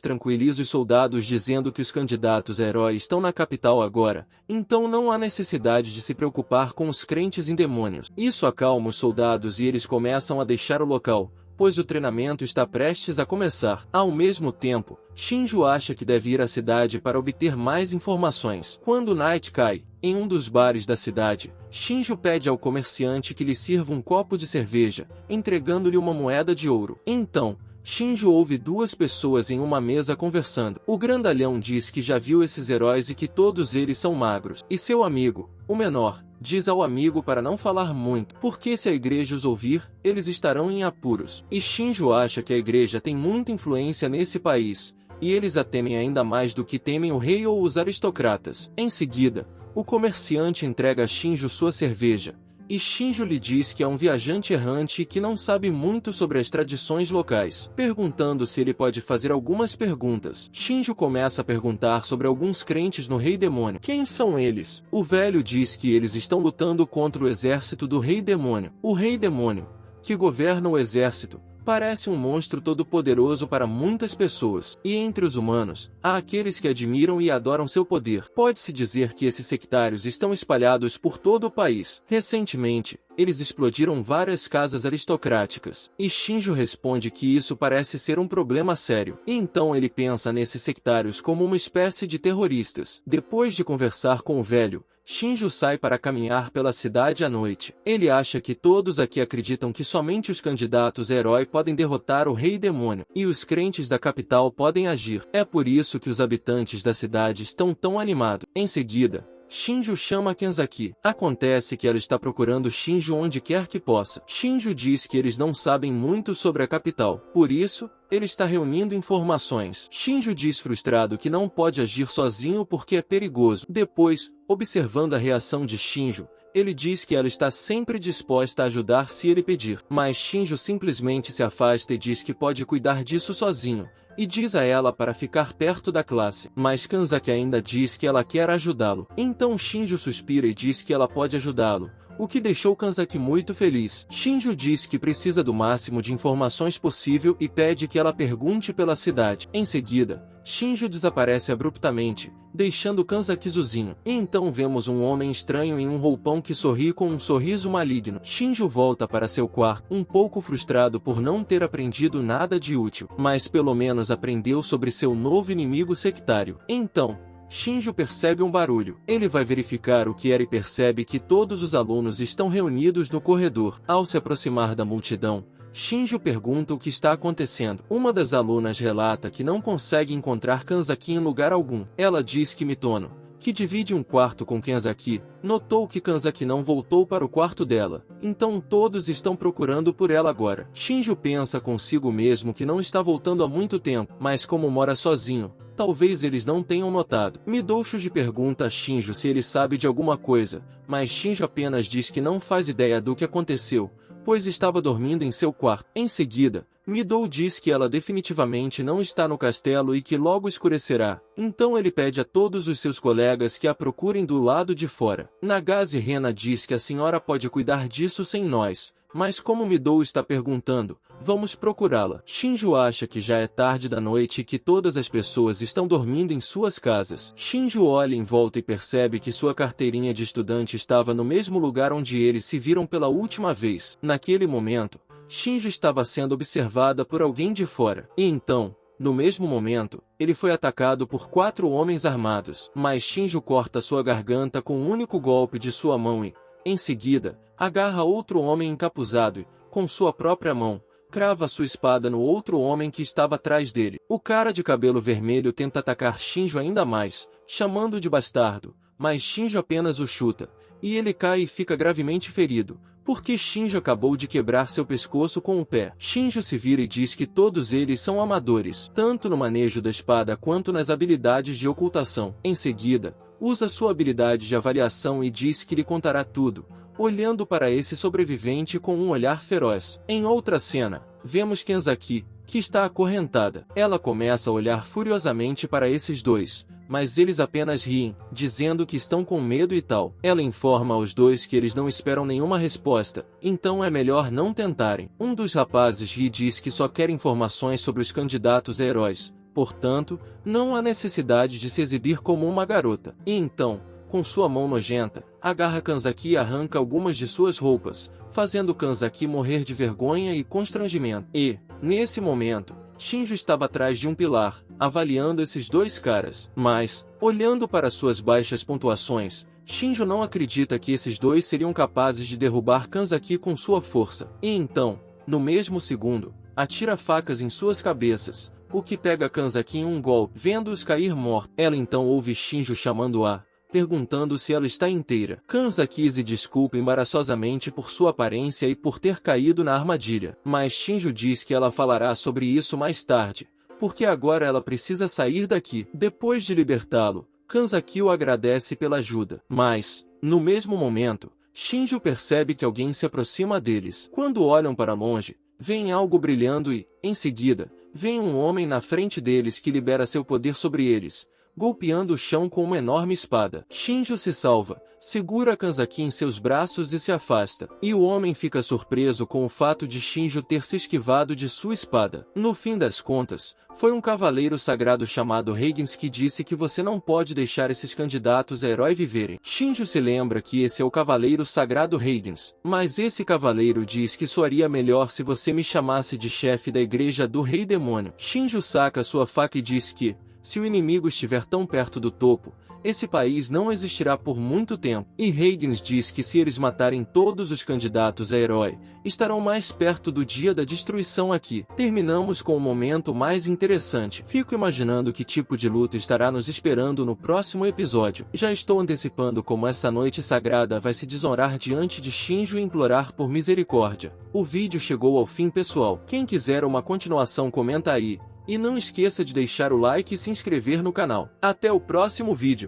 tranquiliza os soldados dizendo que os candidatos a herói estão na capital agora, então não há necessidade de se preocupar com os crentes em demônios. Isso acalma os soldados e eles começam a deixar o local, pois o treinamento está prestes a começar. Ao mesmo tempo, Shinjo acha que deve ir à cidade para obter mais informações. Quando Night cai, em um dos bares da cidade, Shinjo pede ao comerciante que lhe sirva um copo de cerveja, entregando-lhe uma moeda de ouro. Então, Shinjo ouve duas pessoas em uma mesa conversando. O grandalhão diz que já viu esses heróis e que todos eles são magros. E seu amigo, o menor, diz ao amigo para não falar muito, porque se a igreja os ouvir, eles estarão em apuros. E Shinjo acha que a igreja tem muita influência nesse país, e eles a temem ainda mais do que temem o rei ou os aristocratas. Em seguida, o comerciante entrega a Shinjo sua cerveja, e Shinjo lhe diz que é um viajante errante e que não sabe muito sobre as tradições locais. Perguntando se ele pode fazer algumas perguntas, Shinjo começa a perguntar sobre alguns crentes no Rei Demônio. Quem são eles? O velho diz que eles estão lutando contra o exército do Rei Demônio. O Rei Demônio, que governa o exército, parece um monstro todo-poderoso para muitas pessoas, e entre os humanos, há aqueles que admiram e adoram seu poder. Pode-se dizer que esses sectários estão espalhados por todo o país. Recentemente, eles explodiram várias casas aristocráticas, e Shinjo responde que isso parece ser um problema sério. E então ele pensa nesses sectários como uma espécie de terroristas. Depois de conversar com o velho, Shinjo sai para caminhar pela cidade à noite. Ele acha que todos aqui acreditam que somente os candidatos a herói podem derrotar o Rei Demônio, e os crentes da capital podem agir. É por isso que os habitantes da cidade estão tão animados. Em seguida, Shinjo chama Kenzaki. Acontece que ela está procurando Shinjo onde quer que possa. Shinjo diz que eles não sabem muito sobre a capital, por isso, ele está reunindo informações. Shinjo diz frustrado que não pode agir sozinho porque é perigoso. Depois, observando a reação de Shinjo, ele diz que ela está sempre disposta a ajudar se ele pedir. Mas Shinjo simplesmente se afasta e diz que pode cuidar disso sozinho, e diz a ela para ficar perto da classe. Mas Kanzaki ainda diz que ela quer ajudá-lo. Então Shinjo suspira e diz que ela pode ajudá-lo, o que deixou Kanzaki muito feliz. Shinjo diz que precisa do máximo de informações possível e pede que ela pergunte pela cidade. Em seguida, Shinjo desaparece abruptamente, deixando Kanzaki sozinho. E então vemos um homem estranho em um roupão que sorri com um sorriso maligno. Shinjo volta para seu quarto, um pouco frustrado por não ter aprendido nada de útil, mas pelo menos aprendeu sobre seu novo inimigo sectário. Então, Shinjo percebe um barulho. Ele vai verificar o que era e percebe que todos os alunos estão reunidos no corredor. Ao se aproximar da multidão, Shinjo pergunta o que está acontecendo. Uma das alunas relata que não consegue encontrar Kanzaki em lugar algum. Ela diz que Mitono, que divide um quarto com Kanzaki, notou que Kanzaki não voltou para o quarto dela, então todos estão procurando por ela agora. Shinjo pensa consigo mesmo que não está voltando há muito tempo, mas como mora sozinho, talvez eles não tenham notado. Midousuji pergunta a Shinjo se ele sabe de alguma coisa, mas Shinjo apenas diz que não faz ideia do que aconteceu, pois estava dormindo em seu quarto. Em seguida, Midou diz que ela definitivamente não está no castelo e que logo escurecerá, então ele pede a todos os seus colegas que a procurem do lado de fora. Nagase Rena diz que a senhora pode cuidar disso sem nós, mas como Midou está perguntando, vamos procurá-la. Shinjo acha que já é tarde da noite e que todas as pessoas estão dormindo em suas casas. Shinjo olha em volta e percebe que sua carteirinha de estudante estava no mesmo lugar onde eles se viram pela última vez. Naquele momento, Shinjo estava sendo observada por alguém de fora. E então, no mesmo momento, ele foi atacado por 4 homens armados. Mas Shinjo corta sua garganta com um único golpe de sua mão e, em seguida, agarra outro homem encapuzado e, com sua própria mão, crava sua espada no outro homem que estava atrás dele. O cara de cabelo vermelho tenta atacar Shinjo ainda mais, chamando de bastardo, mas Shinjo apenas o chuta, e ele cai e fica gravemente ferido, porque Shinjo acabou de quebrar seu pescoço com o pé. Shinjo se vira e diz que todos eles são amadores, tanto no manejo da espada quanto nas habilidades de ocultação. Em seguida, usa sua habilidade de avaliação e diz que lhe contará tudo, olhando para esse sobrevivente com um olhar feroz. Em outra cena, vemos Kanzaki, que está acorrentada. Ela começa a olhar furiosamente para esses dois, mas eles apenas riem, dizendo que estão com medo e tal. Ela informa aos dois que eles não esperam nenhuma resposta, então é melhor não tentarem. Um dos rapazes ri e diz que só quer informações sobre os candidatos a heróis, portanto, não há necessidade de se exibir como uma garota. E então, com sua mão nojenta, agarra Kanzaki e arranca algumas de suas roupas, fazendo Kanzaki morrer de vergonha e constrangimento. E, nesse momento, Shinjo estava atrás de um pilar, avaliando esses dois caras. Mas, olhando para suas baixas pontuações, Shinjo não acredita que esses dois seriam capazes de derrubar Kanzaki com sua força. E então, no mesmo segundo, atira facas em suas cabeças, o que pega Kanzaki em um golpe. Vendo-os cair mortos, ela então ouve Shinjo chamando-a, perguntando se ela está inteira. Kanzaki se desculpa embaraçosamente por sua aparência e por ter caído na armadilha. Mas Shinjo diz que ela falará sobre isso mais tarde, porque agora ela precisa sair daqui. Depois de libertá-lo, Kanzaki o agradece pela ajuda. Mas, no mesmo momento, Shinjo percebe que alguém se aproxima deles. Quando olham para longe, veem algo brilhando e, em seguida, vem um homem na frente deles que libera seu poder sobre eles, golpeando o chão com uma enorme espada. Shinjo se salva, segura Kanzaki em seus braços e se afasta. E o homem fica surpreso com o fato de Shinjo ter se esquivado de sua espada. No fim das contas, foi um cavaleiro sagrado chamado Reigns que disse que você não pode deixar esses candidatos a herói viverem. Shinjo se lembra que esse é o cavaleiro sagrado Reigns, mas esse cavaleiro diz que soaria melhor se você me chamasse de chefe da igreja do Rei Demônio. Shinjo saca sua faca e diz que, se o inimigo estiver tão perto do topo, esse país não existirá por muito tempo. E Reigns diz que se eles matarem todos os candidatos a herói, estarão mais perto do dia da destruição aqui. Terminamos com o momento mais interessante. Fico imaginando que tipo de luta estará nos esperando no próximo episódio. Já estou antecipando como essa noite sagrada vai se desonrar diante de Shinjo e implorar por misericórdia. O vídeo chegou ao fim, pessoal. Quem quiser uma continuação comenta aí. E não esqueça de deixar o like e se inscrever no canal. Até o próximo vídeo.